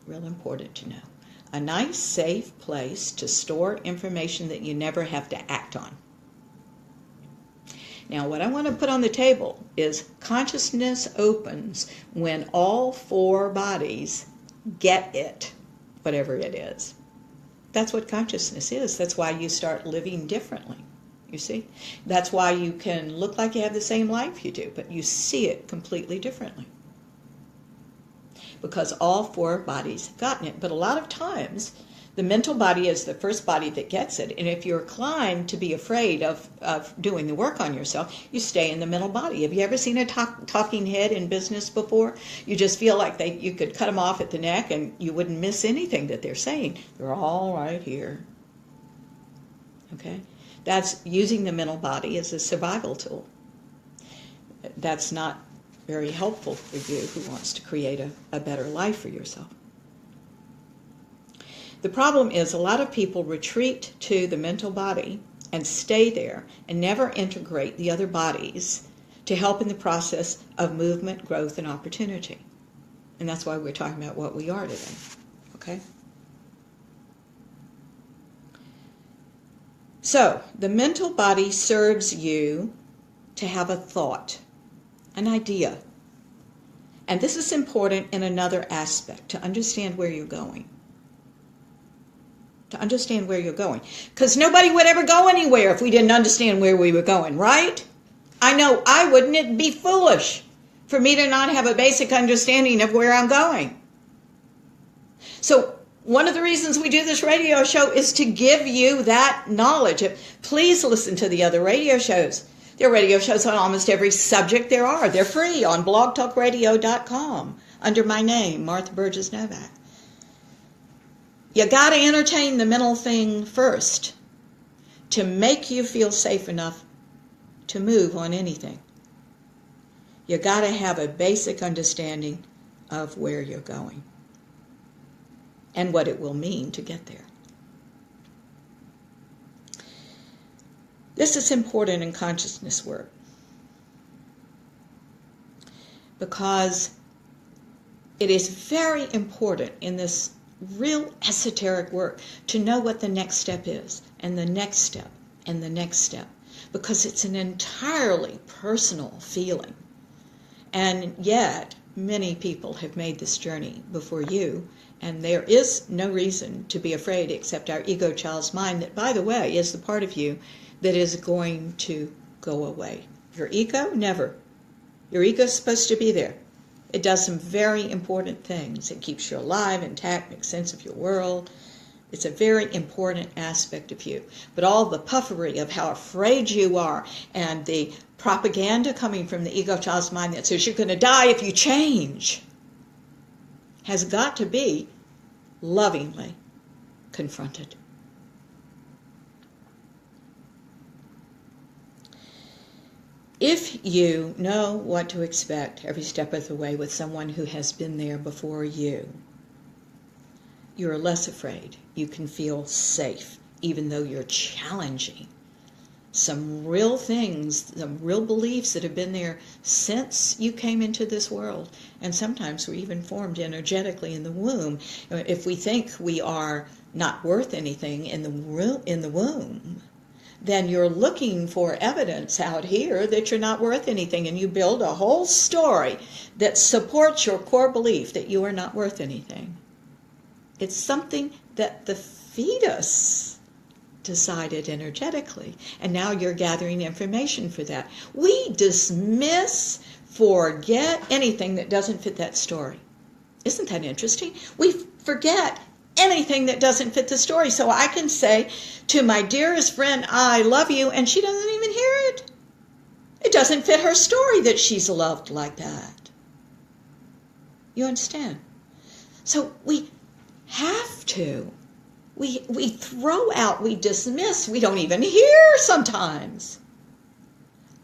real important to know, a nice, safe place to store information that you never have to act on. Now, what I want to put on the table is consciousness opens when all 4 bodies get it, whatever it is. That's what consciousness is. That's why you start living differently, you see? That's why you can look like you have the same life you do, but you see it completely differently. Because all 4 bodies have gotten it. But a lot of times, the mental body is the first body that gets it. And if you're inclined to be afraid of doing the work on yourself, you stay in the mental body. Have you ever seen a talking head in business before? You just feel like you could cut them off at the neck and you wouldn't miss anything that they're saying. They're all right here. Okay? That's using the mental body as a survival tool. That's not very helpful for you who wants to create a better life for yourself. The problem is a lot of people retreat to the mental body and stay there and never integrate the other bodies to help in the process of movement, growth, and opportunity. And that's why we're talking about what we are today. Okay? So, the mental body serves you to have a thought, an idea. And this is important in another aspect, to understand where you're going. to understand where you're going. Because nobody would ever go anywhere if we didn't understand where we were going, right? I know I wouldn't. It'd be foolish for me to not have a basic understanding of where I'm going. So one of the reasons we do this radio show is to give you that knowledge. Please listen to the other radio shows. There are radio shows on almost every subject there are. They're free on blogtalkradio.com under my name, Martha Burgess Novak. You got to entertain the mental thing first to make you feel safe enough to move on anything. You got to have a basic understanding of where you're going and what it will mean to get there. This is important in consciousness work because it is very important in this real esoteric work to know what the next step is, and the next step, and the next step, because it's an entirely personal feeling. And yet, many people have made this journey before you, and there is no reason to be afraid except our ego child's mind that, by the way, is the part of you that is going to go away. Your ego, never. Your ego is supposed to be there. It does some very important things. It keeps you alive, intact, makes sense of your world. It's a very important aspect of you. But all the puffery of how afraid you are and the propaganda coming from the ego child's mind that says you're going to die if you change has got to be lovingly confronted. If you know what to expect every step of the way with someone who has been there before you, you're less afraid. You can feel safe, even though you're challenging some real things, some real beliefs that have been there since you came into this world, and sometimes were even formed energetically in the womb. If we think we are not worth anything in the womb, then you're looking for evidence out here that you're not worth anything, and you build a whole story that supports your core belief that you are not worth anything. It's something that the fetus decided energetically, and now you're gathering information for that. We dismiss, forget anything that doesn't fit that story. Isn't that interesting? We forget anything that doesn't fit the story. So I can say to my dearest friend, I love you, and she doesn't even hear it. It doesn't fit her story that she's loved like that. You understand? So we have to. We throw out, we dismiss, we don't even hear sometimes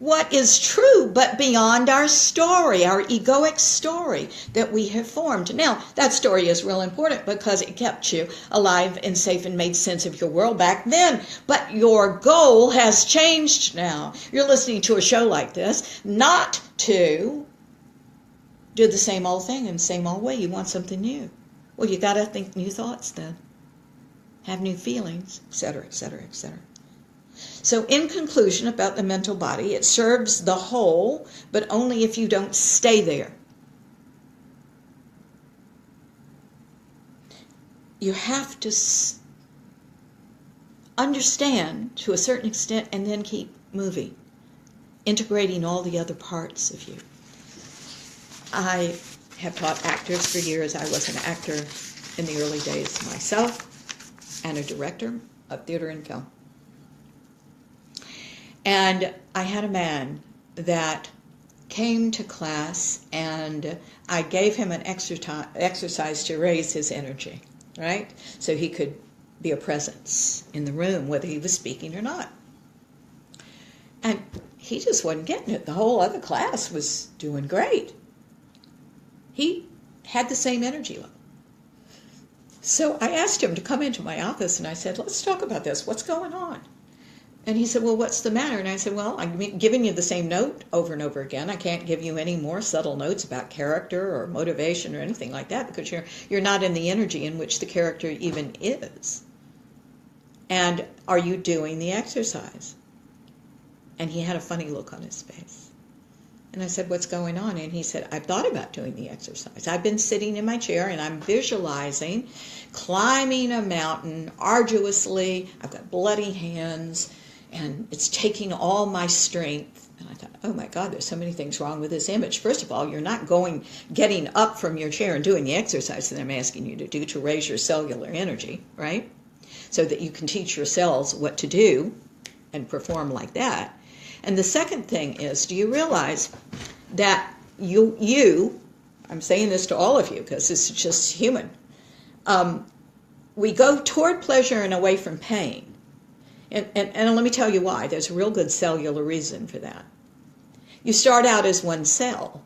what is true, but beyond our story, our egoic story that we have formed. Now, that story is real important because it kept you alive and safe and made sense of your world back then. But your goal has changed now. You're listening to a show like this, not to do the same old thing in the same old way. You want something new. Well, you got to think new thoughts then. Have new feelings, etc., etc., etc. So in conclusion about the mental body, it serves the whole, but only if you don't stay there. You have to understand to a certain extent and then keep moving, integrating all the other parts of you. I have taught actors for years. I was an actor in the early days myself and a director of theater and film. And I had a man that came to class, and I gave him an exercise to raise his energy, right? So he could be a presence in the room, whether he was speaking or not. And he just wasn't getting it. The whole other class was doing great. He had the same energy level. So I asked him to come into my office, and I said, let's talk about this. What's going on? And he said, well, what's the matter? And I said, well, I'm giving you the same note over and over again. I can't give you any more subtle notes about character or motivation or anything like that because you're not in the energy in which the character even is. And are you doing the exercise? And he had a funny look on his face. And I said, what's going on? And he said, I've thought about doing the exercise. I've been sitting in my chair and I'm visualizing climbing a mountain arduously. I've got bloody hands and it's taking all my strength. And I thought, oh my God, there's so many things wrong with this image. First of all, you're not getting up from your chair and doing the exercise that I'm asking you to do to raise your cellular energy, right? So that you can teach your cells what to do and perform like that. And the second thing is, do you realize that you I'm saying this to all of you because this is just human, we go toward pleasure and away from pain. And let me tell you why. There's a real good cellular reason for that. You start out as one cell,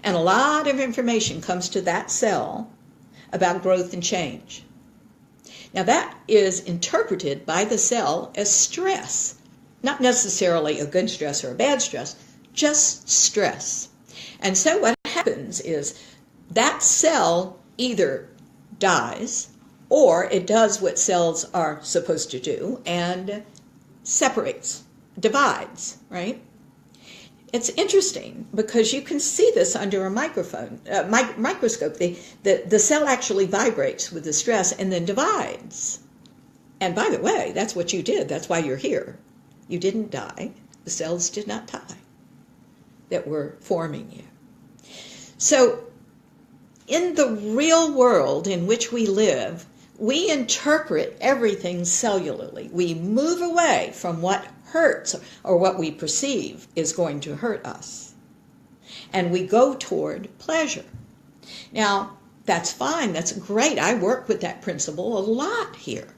and a lot of information comes to that cell about growth and change. Now that is interpreted by the cell as stress. Not necessarily a good stress or a bad stress, just stress. And so what happens is that cell either dies or it does what cells are supposed to do and separates, divides, right? It's interesting because you can see this under a microscope. The cell actually vibrates with the stress and then divides. And by the way, that's what you did. That's why you're here. You didn't die. The cells did not die that were forming you. So in the real world in which we live, we interpret everything cellularly. We move away from what hurts or what we perceive is going to hurt us. And we go toward pleasure. Now, that's fine. That's great. I work with that principle a lot here.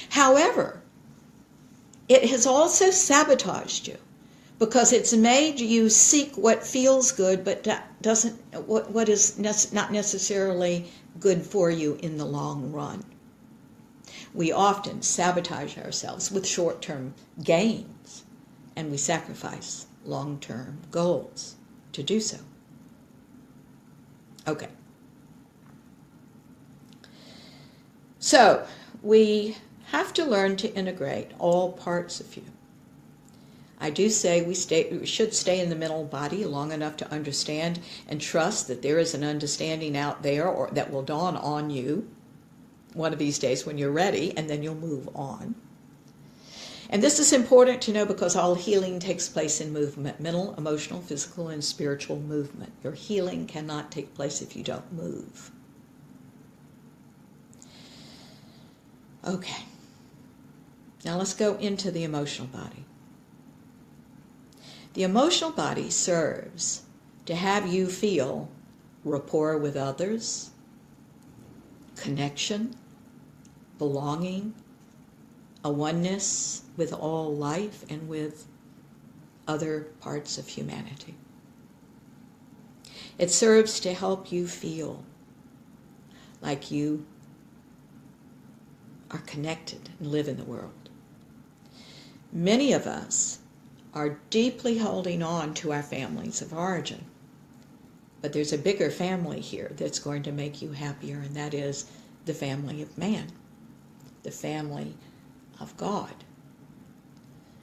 However, it has also sabotaged you because it's made you seek what feels good but doesn't, what is not necessarily good for you in the long run. We often sabotage ourselves with short-term gains and we sacrifice long-term goals to do so. Okay. So we have to learn to integrate all parts of you. I do say we should stay in the middle body long enough to understand and trust that there is an understanding out there or that will dawn on you one of these days when you're ready, and then you'll move on. And this is important to know because all healing takes place in movement, mental, emotional, physical, and spiritual movement. Your healing cannot take place if you don't move. Okay. Now let's go into the emotional body. The emotional body serves to have you feel rapport with others, connection, belonging, a oneness with all life and with other parts of humanity. It serves to help you feel like you are connected and live in the world. Many of us are deeply holding on to our families of origin, but there's a bigger family here that's going to make you happier, and that is the family of man, the family of God.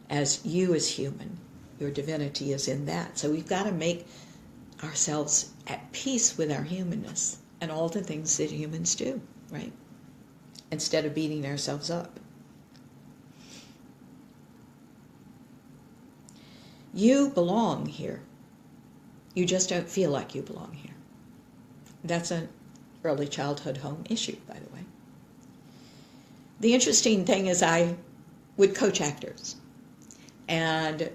As you as human, your divinity is in that. So we've got to make ourselves at peace with our humanness and all the things that humans do, right? Instead of beating ourselves up. You belong here. You just don't feel like you belong here. That's an early childhood home issue, by the way. The interesting thing is I would coach actors. And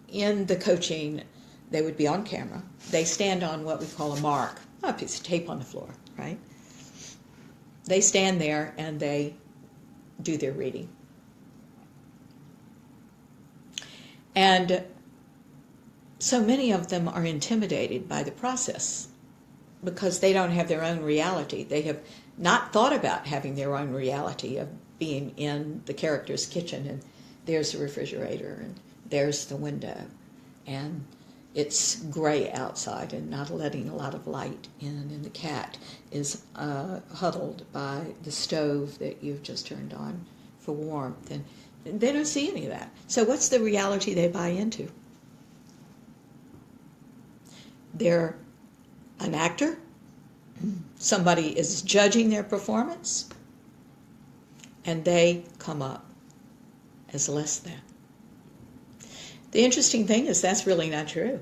in the coaching, they would be on camera. They stand on what we call a mark, a piece of tape on the floor, right? They stand there and they do their reading. And so many of them are intimidated by the process because they don't have their own reality. They have not thought about having their own reality of being in the character's kitchen, and there's the refrigerator, and there's the window, and it's gray outside and not letting a lot of light in, and the cat is huddled by the stove that you've just turned on for warmth, and they don't see any of that. So what's the reality they buy into? they're an actor, somebody is judging their performance, and they come up as less than. The interesting thing is that's really not true.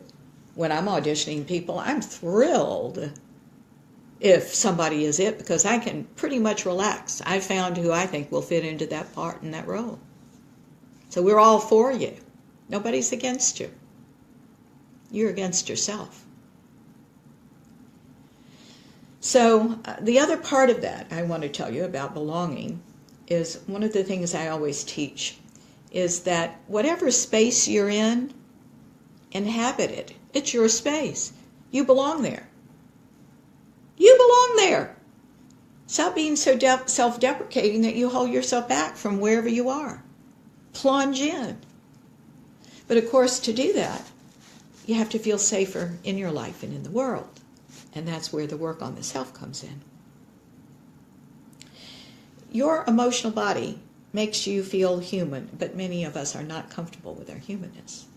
When I'm auditioning people, I'm thrilled if somebody is it, because I can pretty much relax. I found who I think will fit into that part and that role. So we're all for you. Nobody's against you. You're against yourself. So the other part of that I want to tell you about belonging is one of the things I always teach is that whatever space you're in, inhabit it. It's your space. You belong there. You belong there. Stop being so self-deprecating that you hold yourself back from wherever you are. Plunge in. But of course, to do that, you have to feel safer in your life and in the world. And that's where the work on the self comes in. Your emotional body makes you feel human, but many of us are not comfortable with our humanness.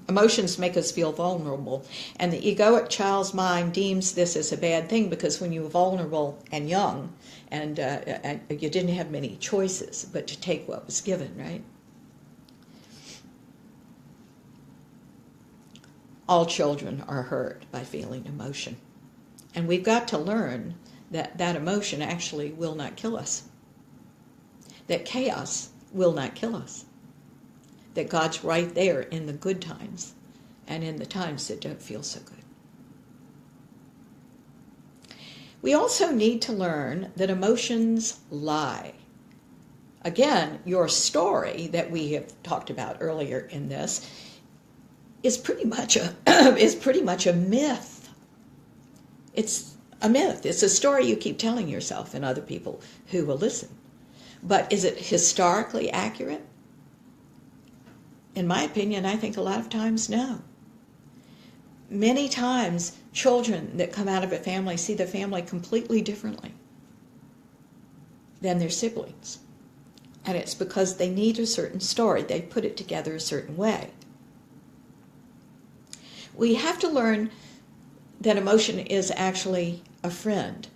Emotions make us feel vulnerable, and the egoic child's mind deems this as a bad thing because when you were vulnerable and young, and you didn't have many choices but to take what was given, right? All children are hurt by feeling emotion, and we've got to learn that that emotion actually will not kill us, that chaos will not kill us, that God's right there in the good times and in the times that don't feel so good. We also need to learn that emotions lie. Again, your story that we have talked about earlier in this is pretty much a myth. It's a myth. It's a story you keep telling yourself and other people who will listen. But is it historically accurate? In my opinion, I think a lot of times, no. Many times, children that come out of a family see the family completely differently than their siblings. And it's because they need a certain story. They put it together a certain way. We have to learn that emotion is actually a friend.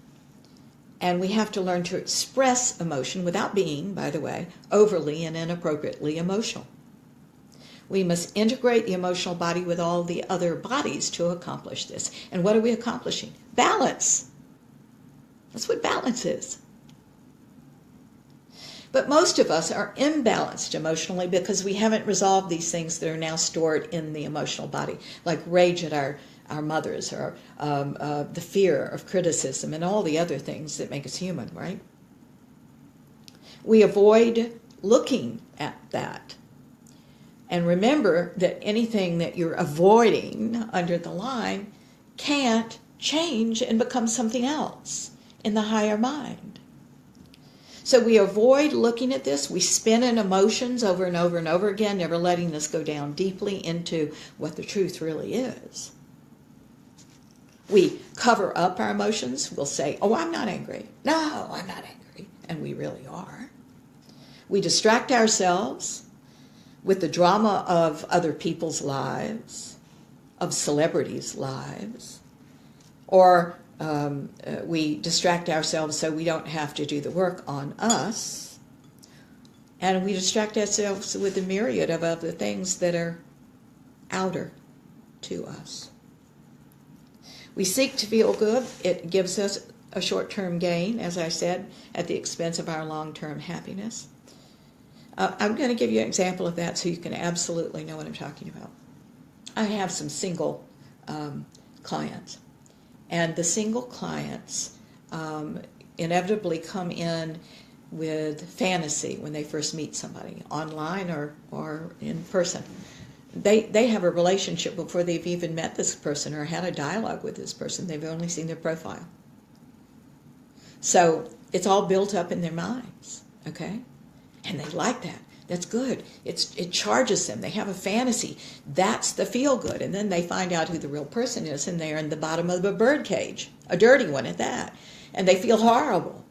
And we have to learn to express emotion without being, by the way, overly and inappropriately emotional. We must integrate the emotional body with all the other bodies to accomplish this. And what are we accomplishing? Balance. That's what balance is. But most of us are imbalanced emotionally because we haven't resolved these things that are now stored in the emotional body, like rage at our mothers, or the fear of criticism, and all the other things that make us human, right? We avoid looking at that. And remember that anything that you're avoiding under the line can't change and become something else in the higher mind. So we avoid looking at this. We spin in emotions over and over and over again, never letting us go down deeply into what the truth really is. We cover up our emotions. We'll say, oh, I'm not angry. No, I'm not angry. And we really are. We distract ourselves with the drama of other people's lives, of celebrities' lives, or we distract ourselves so we don't have to do the work on us, and we distract ourselves with a myriad of other things that are outer to us. We seek to feel good. It gives us a short-term gain, as I said, at the expense of our long-term happiness. I'm going to give you an example of that so you can absolutely know what I'm talking about. I have some single clients, and the single clients inevitably come in with fantasy when they first meet somebody, online or in person. They have a relationship before they've even met this person or had a dialogue with this person. They've only seen their profile. So it's all built up in their minds, okay? And they like that. That's good. It charges them. They have a fantasy. That's the feel good. And then they find out who the real person is, and they're in the bottom of a bird cage, a dirty one at that. And they feel horrible.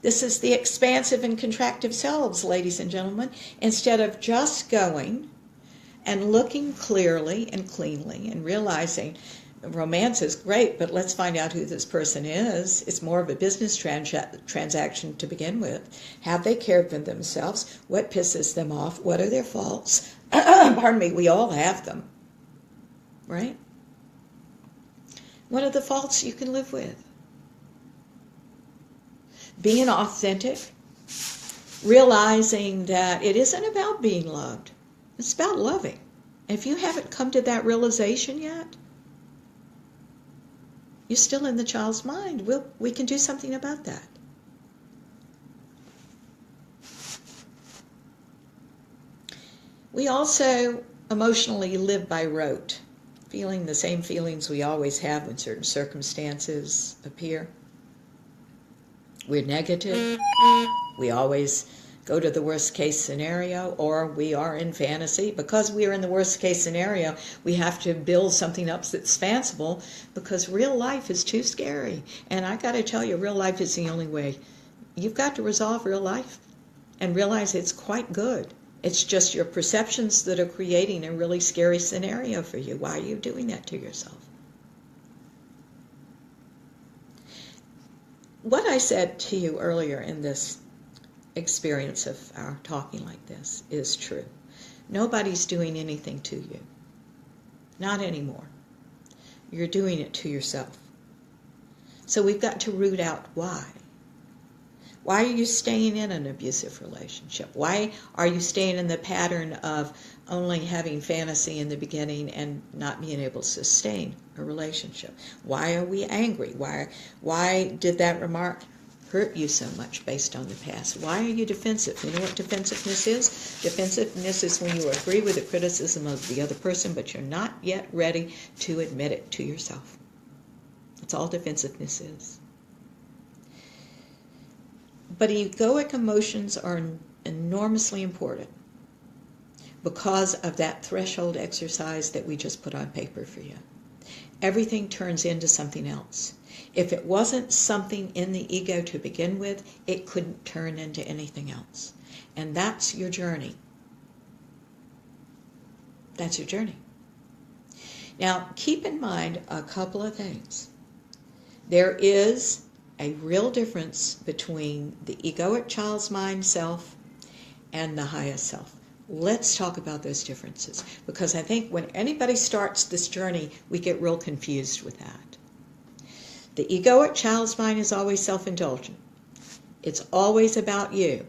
This is the expansive and contractive selves, ladies and gentlemen. Instead of just going and looking clearly and cleanly and realizing romance is great, but let's find out who this person is. It's more of a business transaction to begin with. Have they cared for themselves? What pisses them off? What are their faults? Pardon me, we all have them, right? What are the faults you can live with? Being authentic, realizing that it isn't about being loved. It's about loving. If you haven't come to that realization yet, you're still in the child's mind. We can do something about that. We also emotionally live by rote, feeling the same feelings we always have when certain circumstances appear. We're negative. We always go to the worst case scenario, or we are in fantasy. Because we are in the worst case scenario, we have to build something up that's fanciful, because real life is too scary. And I got to tell you, real life is the only way. You've got to resolve real life and realize it's quite good. It's just your perceptions that are creating a really scary scenario for you. Why are you doing that to yourself? What I said to you earlier in this experience of our talking like this is true. Nobody's doing anything to you. Not anymore. You're doing it to yourself. So we've got to root out why. Why are you staying in an abusive relationship? Why are you staying in the pattern of only having fantasy in the beginning and not being able to sustain a relationship? Why are we angry? Why did that remark hurt you so much based on the past? Why are you defensive? You know what defensiveness is? Defensiveness is when you agree with the criticism of the other person, but you're not yet ready to admit it to yourself. That's all defensiveness is. But egoic emotions are enormously important because of that threshold exercise that we just put on paper for you. Everything turns into something else. If it wasn't something in the ego to begin with, it couldn't turn into anything else. And that's your journey. That's your journey. Now, keep in mind a couple of things. There is a real difference between the egoic child's mind self and the highest self. Let's talk about those differences, because I think when anybody starts this journey, we get real confused with that. The egoic child's mind is always self-indulgent. It's always about you,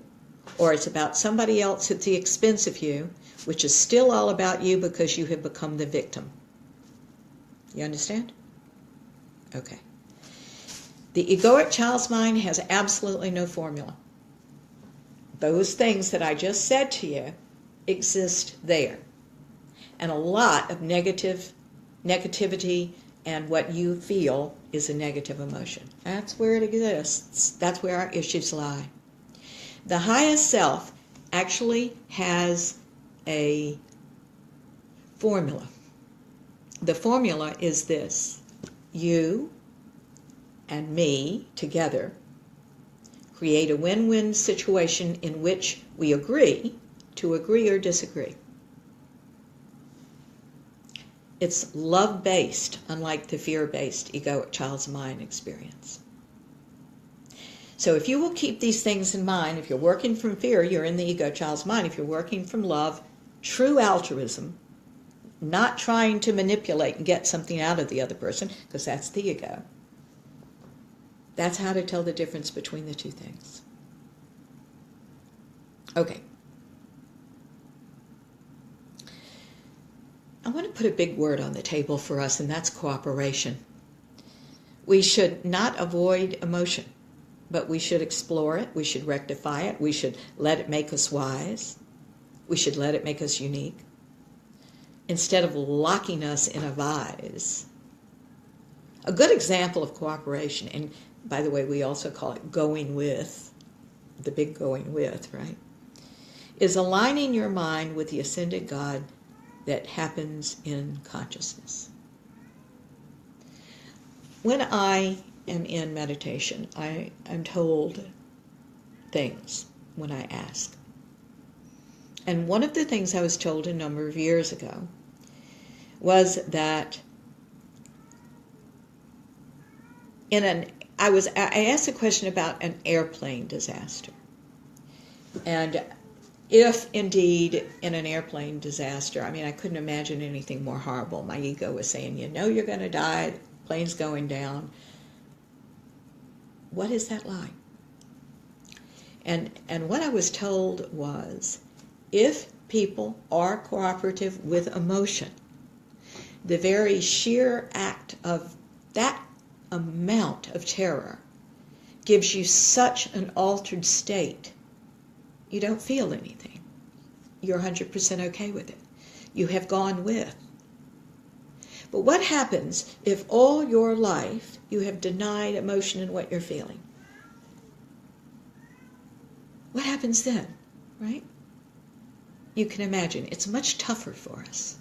or it's about somebody else at the expense of you, which is still all about you because you have become the victim. You understand? Okay. The egoic child's mind has absolutely no formula. Those things that I just said to you exist there. And a lot of negativity and what you feel is a negative emotion. That's where it exists. That's where our issues lie. The highest self actually has a formula. The formula is this: you and me together create a win-win situation in which we agree to agree or disagree. It's love-based, unlike the fear-based egoic child's mind experience. So if you will keep these things in mind, if you're working from fear, you're in the ego child's mind. If you're working from love, true altruism, not trying to manipulate and get something out of the other person, because that's the ego. That's how to tell the difference between the two things. Okay. I want to put a big word on the table for us, and that's cooperation. We should not avoid emotion, but we should explore it. We should rectify it. We should let it make us wise. We should let it make us unique, instead of locking us in a vise. A good example of cooperation, and by the way, we also call it going with, the big going with, right, is aligning your mind with the ascended God that happens in consciousness. When I am in meditation, I am told things when I ask. And one of the things I was told a number of years ago was that I asked a question about an airplane disaster. And if indeed in an airplane disaster, I mean, I couldn't imagine anything more horrible. My ego was saying, you know you're going to die, the plane's going down. What is that like? And what I was told was, if people are cooperative with emotion, the very sheer act of that amount of terror gives you such an altered state, you don't feel anything. You're 100% okay with it. You have gone with. But what happens if all your life you have denied emotion and what you're feeling? What happens then, right? You can imagine. It's much tougher for us.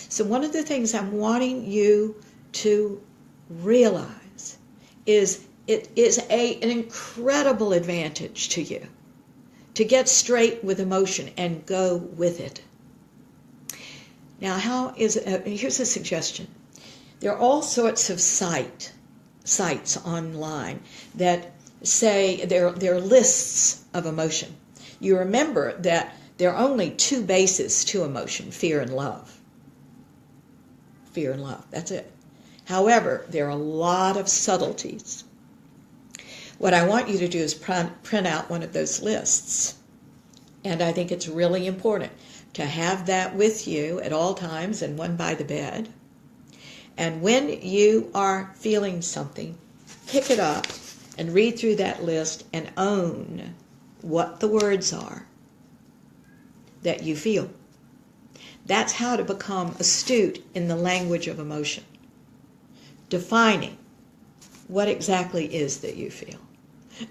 So one of the things I'm wanting you to realize is it is an incredible advantage to you to get straight with emotion and go with it. Now, here's a suggestion. There are all sorts of sites online that say there are lists of emotion. You remember that there are only two bases to emotion, fear and love. Fear and love, that's it. However, there are a lot of subtleties. What I want you to do is print out one of those lists. And I think it's really important to have that with you at all times and one by the bed. And when you are feeling something, pick it up and read through that list and own what the words are that you feel. That's how to become astute in the language of emotion. Defining what exactly is that you feel.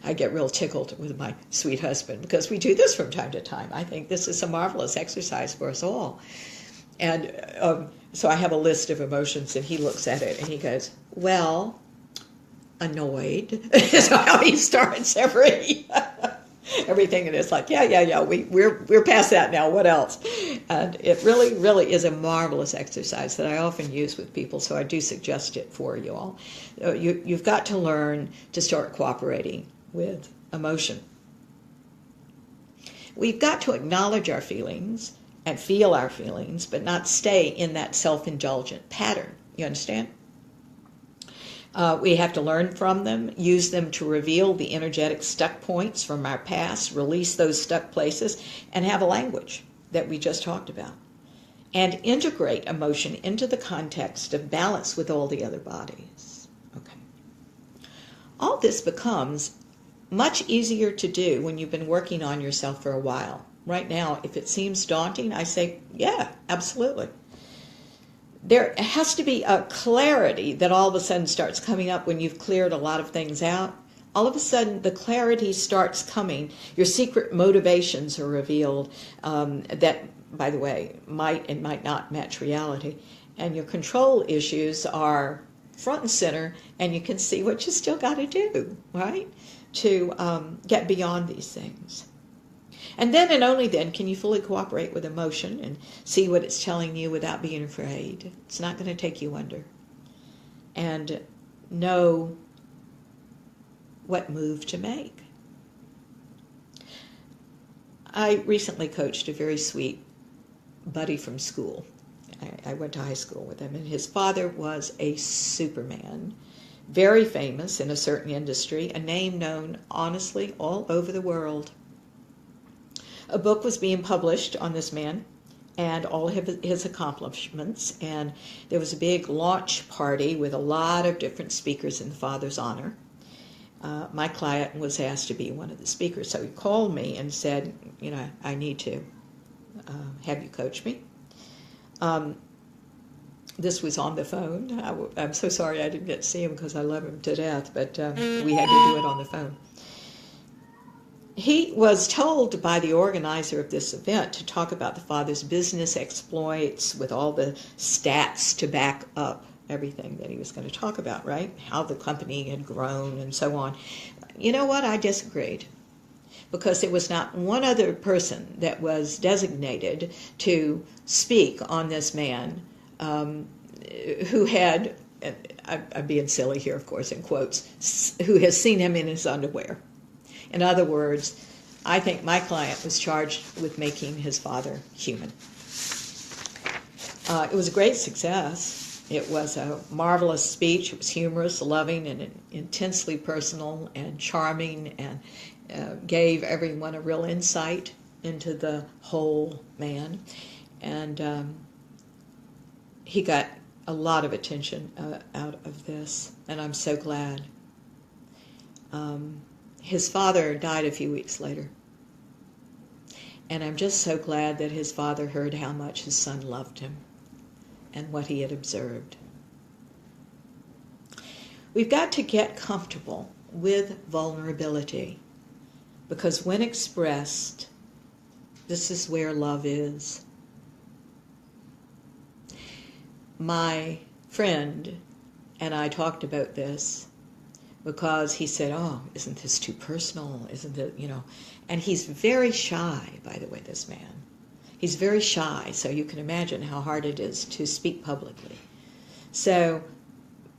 I get real tickled with my sweet husband because we do this from time to time. I think this is a marvelous exercise for us all. And so I have a list of emotions, and he looks at it and he goes, well, annoyed is how he starts everything. And it's like, yeah, we're past that now. What else? And it really, really is a marvelous exercise that I often use with people, so I do suggest it for you all. You've got to learn to start cooperating with emotion. We've got to acknowledge our feelings and feel our feelings, but not stay in that self-indulgent pattern. You understand? We have to learn from them, use them to reveal the energetic stuck points from our past, release those stuck places, and have a language that we just talked about. And integrate emotion into the context of balance with all the other bodies. Okay. All this becomes much easier to do when you've been working on yourself for a while. Right now, if it seems daunting, I say, yeah, absolutely. There has to be a clarity that all of a sudden starts coming up when you've cleared a lot of things out. All of a sudden, the clarity starts coming. Your secret motivations are revealed that, by the way, might and might not match reality. And your control issues are front and center, and you can see what you still got to do, right, to get beyond these things. And then and only then can you fully cooperate with emotion and see what it's telling you without being afraid. It's not going to take you under. And know what move to make. I recently coached a very sweet buddy from school. I went to high school with him, and his father was a superman, very famous in a certain industry, a name known, honestly, all over the world. A book was being published on this man and all his accomplishments, and there was a big launch party with a lot of different speakers in the father's honor. My client was asked to be one of the speakers, so he called me and said, I need to have you coach me. This was on the phone. I'm so sorry I didn't get to see him because I love him to death, but we had to do it on the phone. He was told by the organizer of this event to talk about the father's business exploits with all the stats to back up everything that he was going to talk about, right? How the company had grown and so on. You know what? I disagreed, because there was not one other person that was designated to speak on this man who had I'm being silly here, of course, in quotes, who has seen him in his underwear. In other words, I think my client was charged with making his father human. It was a great success. It was a marvelous speech. It was humorous, loving, and intensely personal and charming, and gave everyone a real insight into the whole man. And he got a lot of attention out of this, and I'm so glad. His father died a few weeks later, and I'm just so glad that his father heard how much his son loved him and what he had observed. We've got to get comfortable with vulnerability, because when expressed, this is where love is. My friend and I talked about this because he said, oh, isn't this too personal? Isn't it, and he's very shy, by the way, this man. He's very shy, so you can imagine how hard it is to speak publicly. So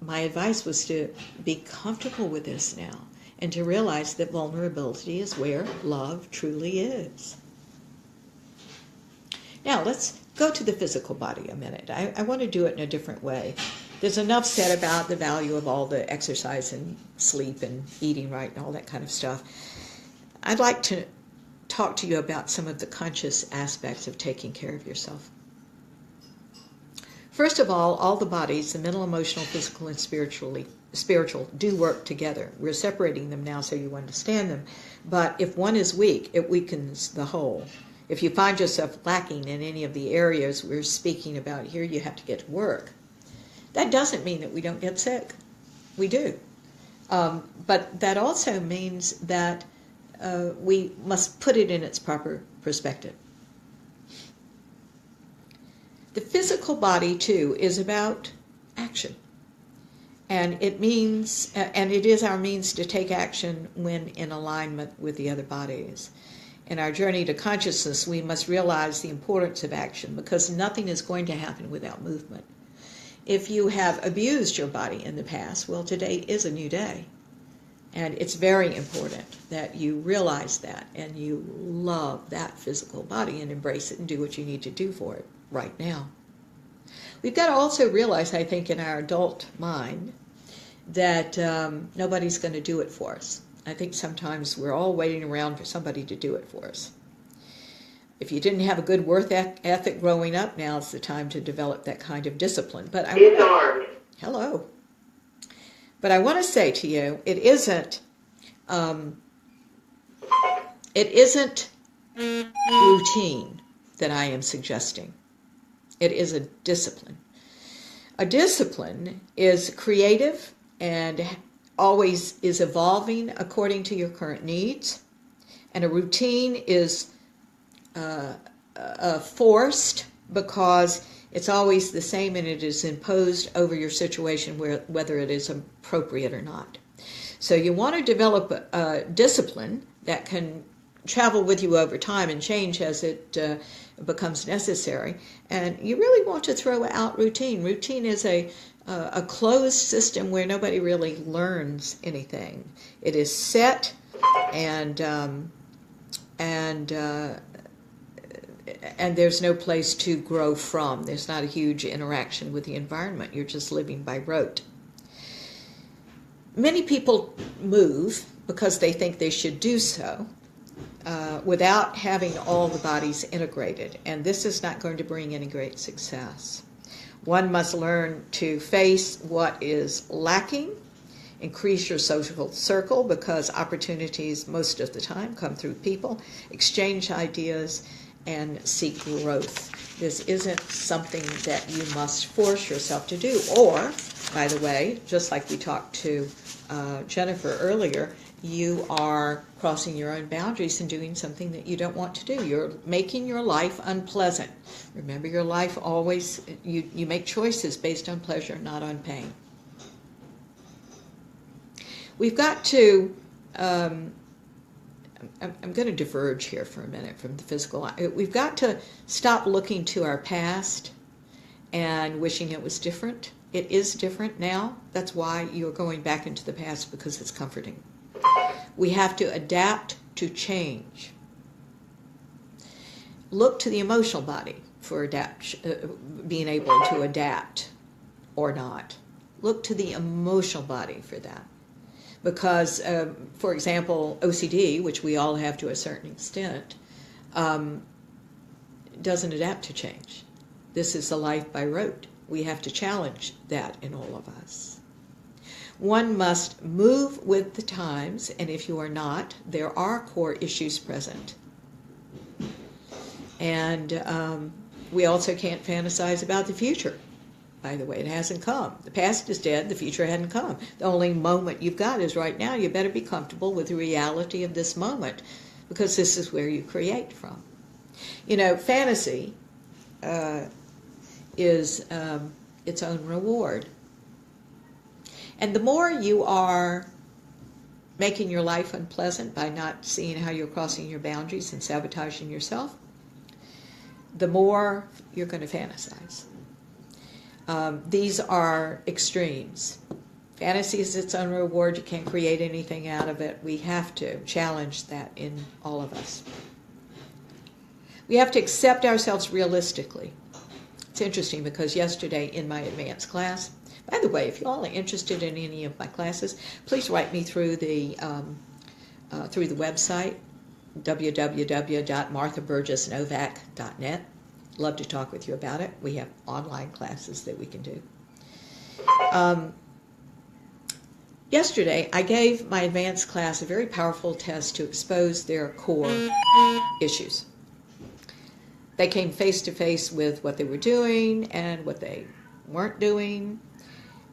my advice was to be comfortable with this now and to realize that vulnerability is where love truly is. Now, let's go to the physical body a minute. I want to do it in a different way. There's enough said about the value of all the exercise and sleep and eating right and all that kind of stuff. I'd like to talk to you about some of the conscious aspects of taking care of yourself. First of all the bodies, the mental, emotional, physical, and spiritual, do work together. We're separating them now so you understand them. But if one is weak, it weakens the whole. If you find yourself lacking in any of the areas we're speaking about here, you have to get to work. That doesn't mean that we don't get sick. We do. But that also means that we must put it in its proper perspective. The physical body, too, is about action. And it means, and it is our means to take action when in alignment with the other bodies. In our journey to consciousness, we must realize the importance of action, because nothing is going to happen without movement. If you have abused your body in the past, well, today is a new day. And it's very important that you realize that and you love that physical body and embrace it and do what you need to do for it right now. We've got to also realize, I think, in our adult mind that nobody's going to do it for us. I think sometimes we're all waiting around for somebody to do it for us. If you didn't have a good work ethic growing up, now's the time to develop that kind of discipline. But hello. But I want to say to you, it isn't routine that I am suggesting. It is a discipline. A discipline is creative and always is evolving according to your current needs. And a routine is forced because it's always the same and it is imposed over your situation whether it is appropriate or not. So you want to develop a discipline that can travel with you over time and change as it becomes necessary. And you really want to throw out routine. Routine is a closed system where nobody really learns anything. It is set and there's no place to grow from. There's not a huge interaction with the environment. You're just living by rote. Many people move because they think they should do so without having all the bodies integrated, and this is not going to bring any great success. One must learn to face what is lacking, increase your social circle because opportunities most of the time come through people, exchange ideas, and seek growth. This isn't something that you must force yourself to do. Or, by the way, just like we talked to Jennifer earlier, you are crossing your own boundaries and doing something that you don't want to do. You're making your life unpleasant. Remember, your life always, you make choices based on pleasure, not on pain. We've got to, I'm going to diverge here for a minute from the physical. We've got to stop looking to our past and wishing it was different. It is different now. That's why you're going back into the past, because it's comforting. We have to adapt to change. Look to the emotional body for being able to adapt or not. Look to the emotional body for that. Because, for example, OCD, which we all have to a certain extent, doesn't adapt to change. This is a life by rote. We have to challenge that in all of us. One must move with the times, and if you are not, there are core issues present. And we also can't fantasize about the future. By the way, it hasn't come. The past is dead, the future hadn't come. The only moment you've got is right now. You better be comfortable with the reality of this moment, because this is where you create from. You know, fantasy is its own reward. And the more you are making your life unpleasant by not seeing how you're crossing your boundaries and sabotaging yourself, the more you're going to fantasize. These are extremes. Fantasy is its own reward. You can't create anything out of it. We have to challenge that in all of us. We have to accept ourselves realistically. It's interesting because yesterday in my advanced class, by the way, if you're all interested in any of my classes, please write me through the website, www.marthaburgessnovak.net. Love to talk with you about it. We have online classes that we can do. Yesterday, I gave my advanced class a very powerful test to expose their core issues. They came face to face with what they were doing and what they weren't doing.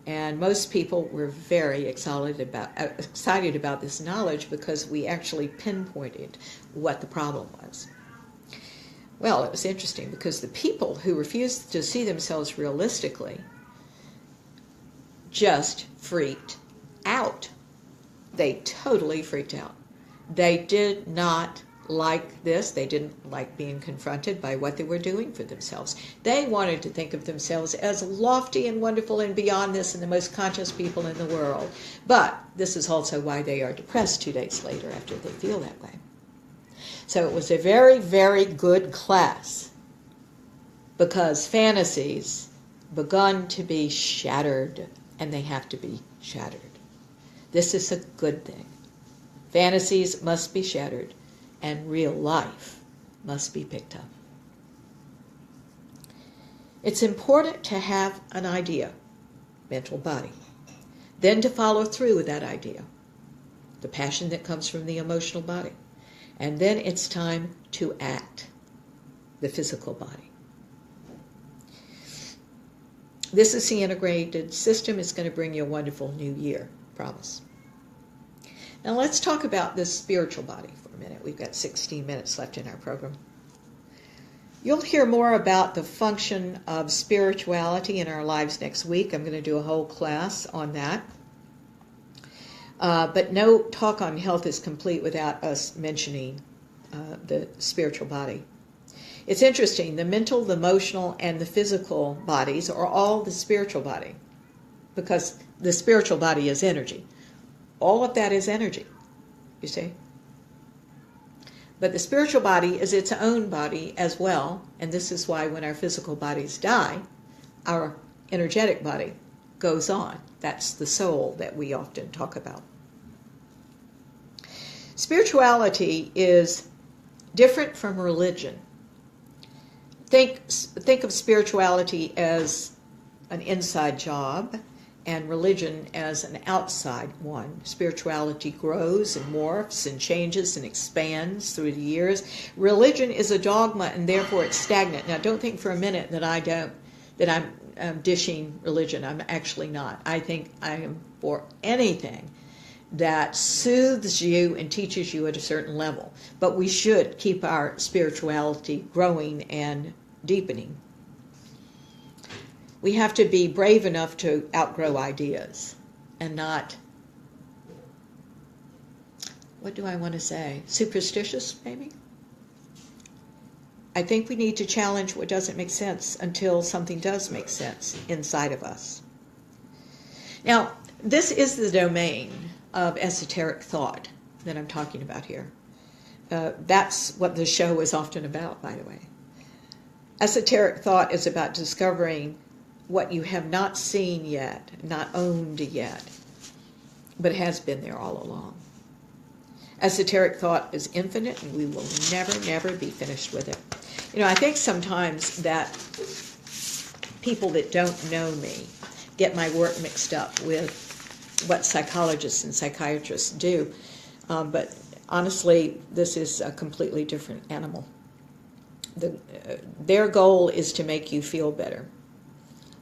And most people were very excited about this knowledge because we actually pinpointed what the problem was. Well, it was interesting because the people who refused to see themselves realistically just freaked out. They totally freaked out. They did not like this. They didn't like being confronted by what they were doing for themselves. They wanted to think of themselves as lofty and wonderful and beyond this and the most conscious people in the world. But this is also why they are depressed 2 days later after they feel that way. So it was a very, very good class because fantasies begun to be shattered, and they have to be shattered. This is a good thing. Fantasies must be shattered, and real life must be picked up. It's important to have an idea, mental body, then to follow through with that idea, the passion that comes from the emotional body. And then it's time to act, the physical body. This is the integrated system. It's going to bring you a wonderful new year, promise. Now let's talk about this spiritual body for a minute. We've got 16 minutes left in our program. You'll hear more about the function of spirituality in our lives next week. I'm going to do a whole class on that. But no talk on health is complete without us mentioning the spiritual body. It's interesting, the mental, the emotional, and the physical bodies are all the spiritual body because the spiritual body is energy. All of that is energy, you see. But the spiritual body is its own body as well, and this is why when our physical bodies die, our energetic body goes on. That's the soul that we often talk about. Spirituality is different from religion. Think of spirituality as an inside job and religion as an outside one. Spirituality grows and morphs and changes and expands through the years. Religion is a dogma and therefore it's stagnant. Now don't think for a minute that I'm dishing religion. I'm actually not. I think I am for anything that soothes you and teaches you at a certain level. But we should keep our spirituality growing and deepening. We have to be brave enough to outgrow ideas and not, what do I want to say, superstitious maybe? I think we need to challenge what doesn't make sense until something does make sense inside of us. Now, this is the domain of esoteric thought that I'm talking about here. That's what the show is often about, by the way. Esoteric thought is about discovering what you have not seen yet, not owned yet, but has been there all along. Esoteric thought is infinite, and we will never, never be finished with it. You know, I think sometimes that people that don't know me get my work mixed up with what psychologists and psychiatrists do. But honestly, this is a completely different animal. Their goal is to make you feel better.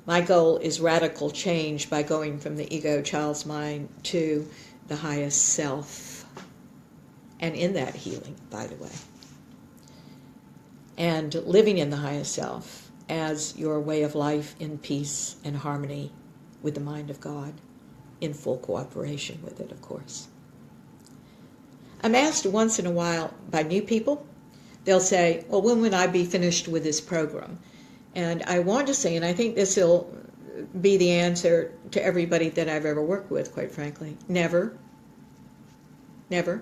My goal is radical change by going from the ego, child's mind, to the highest self. And in that healing, by the way. And living in the highest self as your way of life in peace and harmony with the mind of God, in full cooperation with it, of course. I'm asked once in a while by new people, they'll say, well, when would I be finished with this program? And I want to say, and I think this will be the answer to everybody that I've ever worked with, quite frankly, never. Never.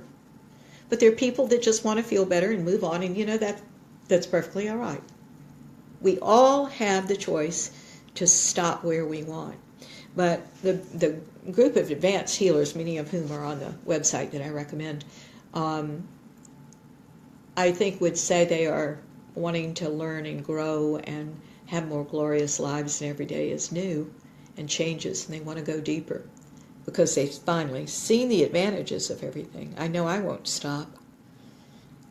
But there are people that just want to feel better and move on, and you know that's perfectly all right. We all have the choice to stop where we want. But the group of advanced healers, many of whom are on the website that I recommend, I think would say they are wanting to learn and grow and have more glorious lives, and every day is new and changes, and they want to go deeper because they've finally seen the advantages of everything. I know I won't stop.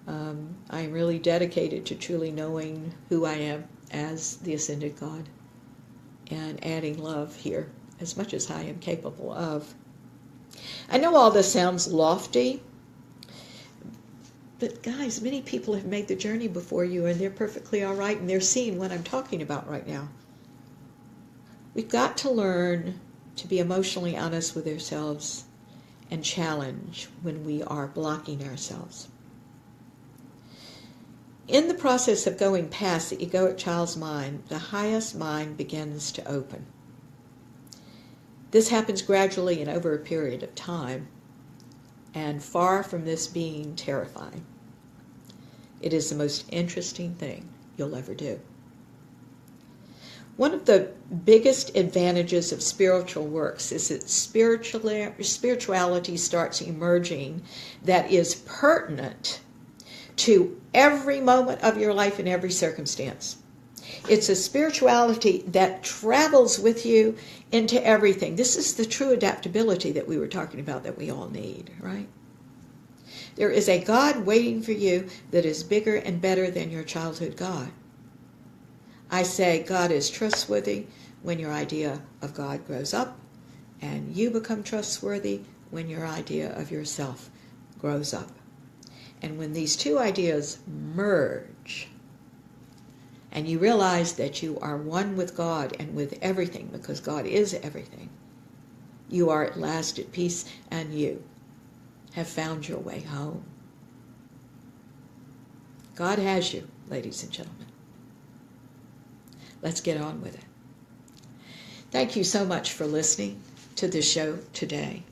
I'm really dedicated to truly knowing who I am as the Ascended God and adding love here as much as I am capable of. I know all this sounds lofty, but guys, many people have made the journey before you, and they're perfectly all right, and they're seeing what I'm talking about right now. We've got to learn to be emotionally honest with ourselves and challenge when we are blocking ourselves. In the process of going past the egoic child's mind, the highest mind begins to open. This happens gradually and over a period of time, and far from this being terrifying, it is the most interesting thing you'll ever do. One of the biggest advantages of spiritual works is that spirituality starts emerging that is pertinent to every moment of your life and every circumstance. It's a spirituality that travels with you into everything. This is the true adaptability that we were talking about that we all need, right? There is a God waiting for you that is bigger and better than your childhood God. I say God is trustworthy when your idea of God grows up, and you become trustworthy when your idea of yourself grows up. And when these two ideas merge, and you realize that you are one with God and with everything, because God is everything, you are at last at peace, and you have found your way home. God has you, ladies and gentlemen. Let's get on with it. Thank you so much for listening to the show today.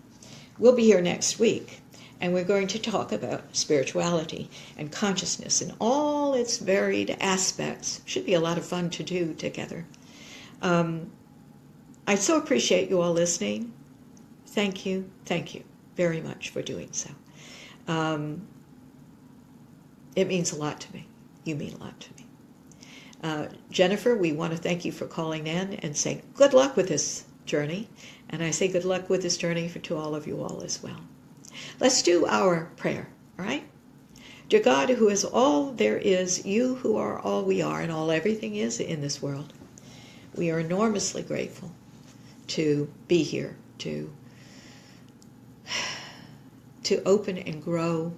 We'll be here next week, and we're going to talk about spirituality and consciousness and all its varied aspects. Should be a lot of fun to do together. I so appreciate you all listening. Thank you very much for doing so. It means a lot to me. You mean a lot to me. Jennifer, we want to thank you for calling in and say good luck with this journey. And I say good luck with this journey to all of you all as well. Let's do our prayer, all right? Dear God, who is all there is, you who are all we are and all everything is in this world, we are enormously grateful to be here, to open and grow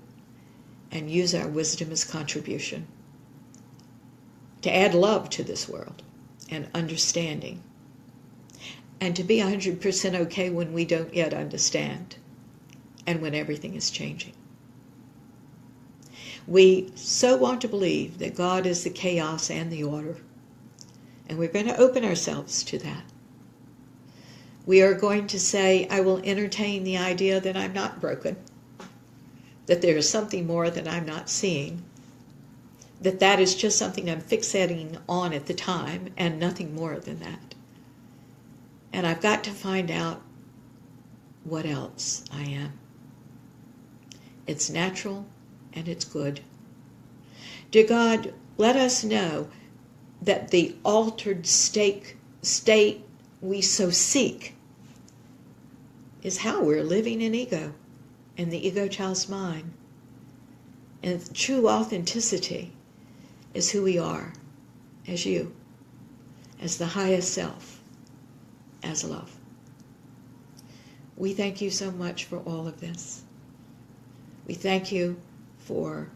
and use our wisdom as contribution, to add love to this world and understanding, and to be 100% okay when we don't yet understand and when everything is changing. We so want to believe that God is the chaos and the order, and we're going to open ourselves to that. We are going to say, I will entertain the idea that I'm not broken, that there is something more that I'm not seeing, that is just something I'm fixating on at the time and nothing more than that. And I've got to find out what else I am. It's natural and it's good. Dear God, let us know that the altered state we so seek is how we're living in ego, in the ego child's mind. And true authenticity is who we are, as you, as the highest self, as love. We thank you so much for all of this. We thank you for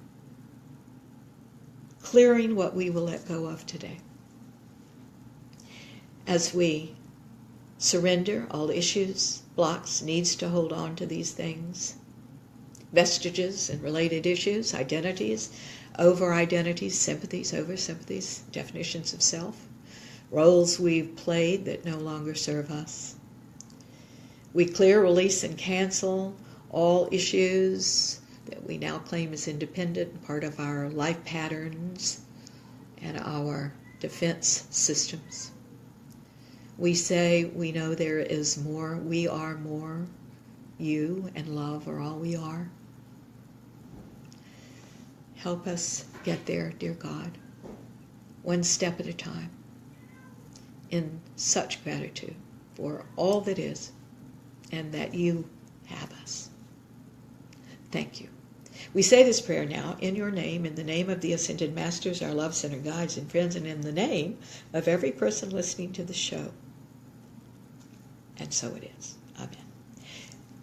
clearing what we will let go of today. As we surrender all issues, blocks, needs to hold on to these things, vestiges and related issues, identities, over identities, sympathies, over sympathies, definitions of self, roles we've played that no longer serve us. We clear, release, and cancel all issues that we now claim as independent, part of our life patterns and our defense systems. We say we know there is more, we are more, you and love are all we are. Help us get there, dear God, one step at a time, in such gratitude for all that is and that you have us. Thank you. We say this prayer now in your name, in the name of the Ascended Masters, our love center guides and friends, and in the name of every person listening to the show. And so it is. Amen.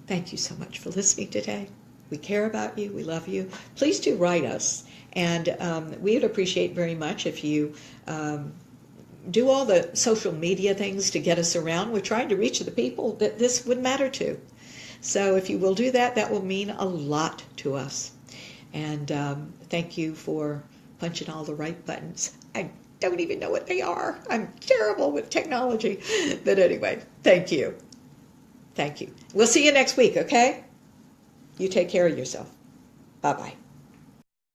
Thank you so much for listening today. We care about you. We love you. Please do write us. And we would appreciate very much if you do all the social media things to get us around. We're trying to reach the people that this would matter to. So if you will do that, that will mean a lot to us. And thank you for punching all the right buttons. I don't even know what they are. I'm terrible with technology. But anyway, thank you. Thank you. We'll see you next week, okay? You take care of yourself. Bye-bye.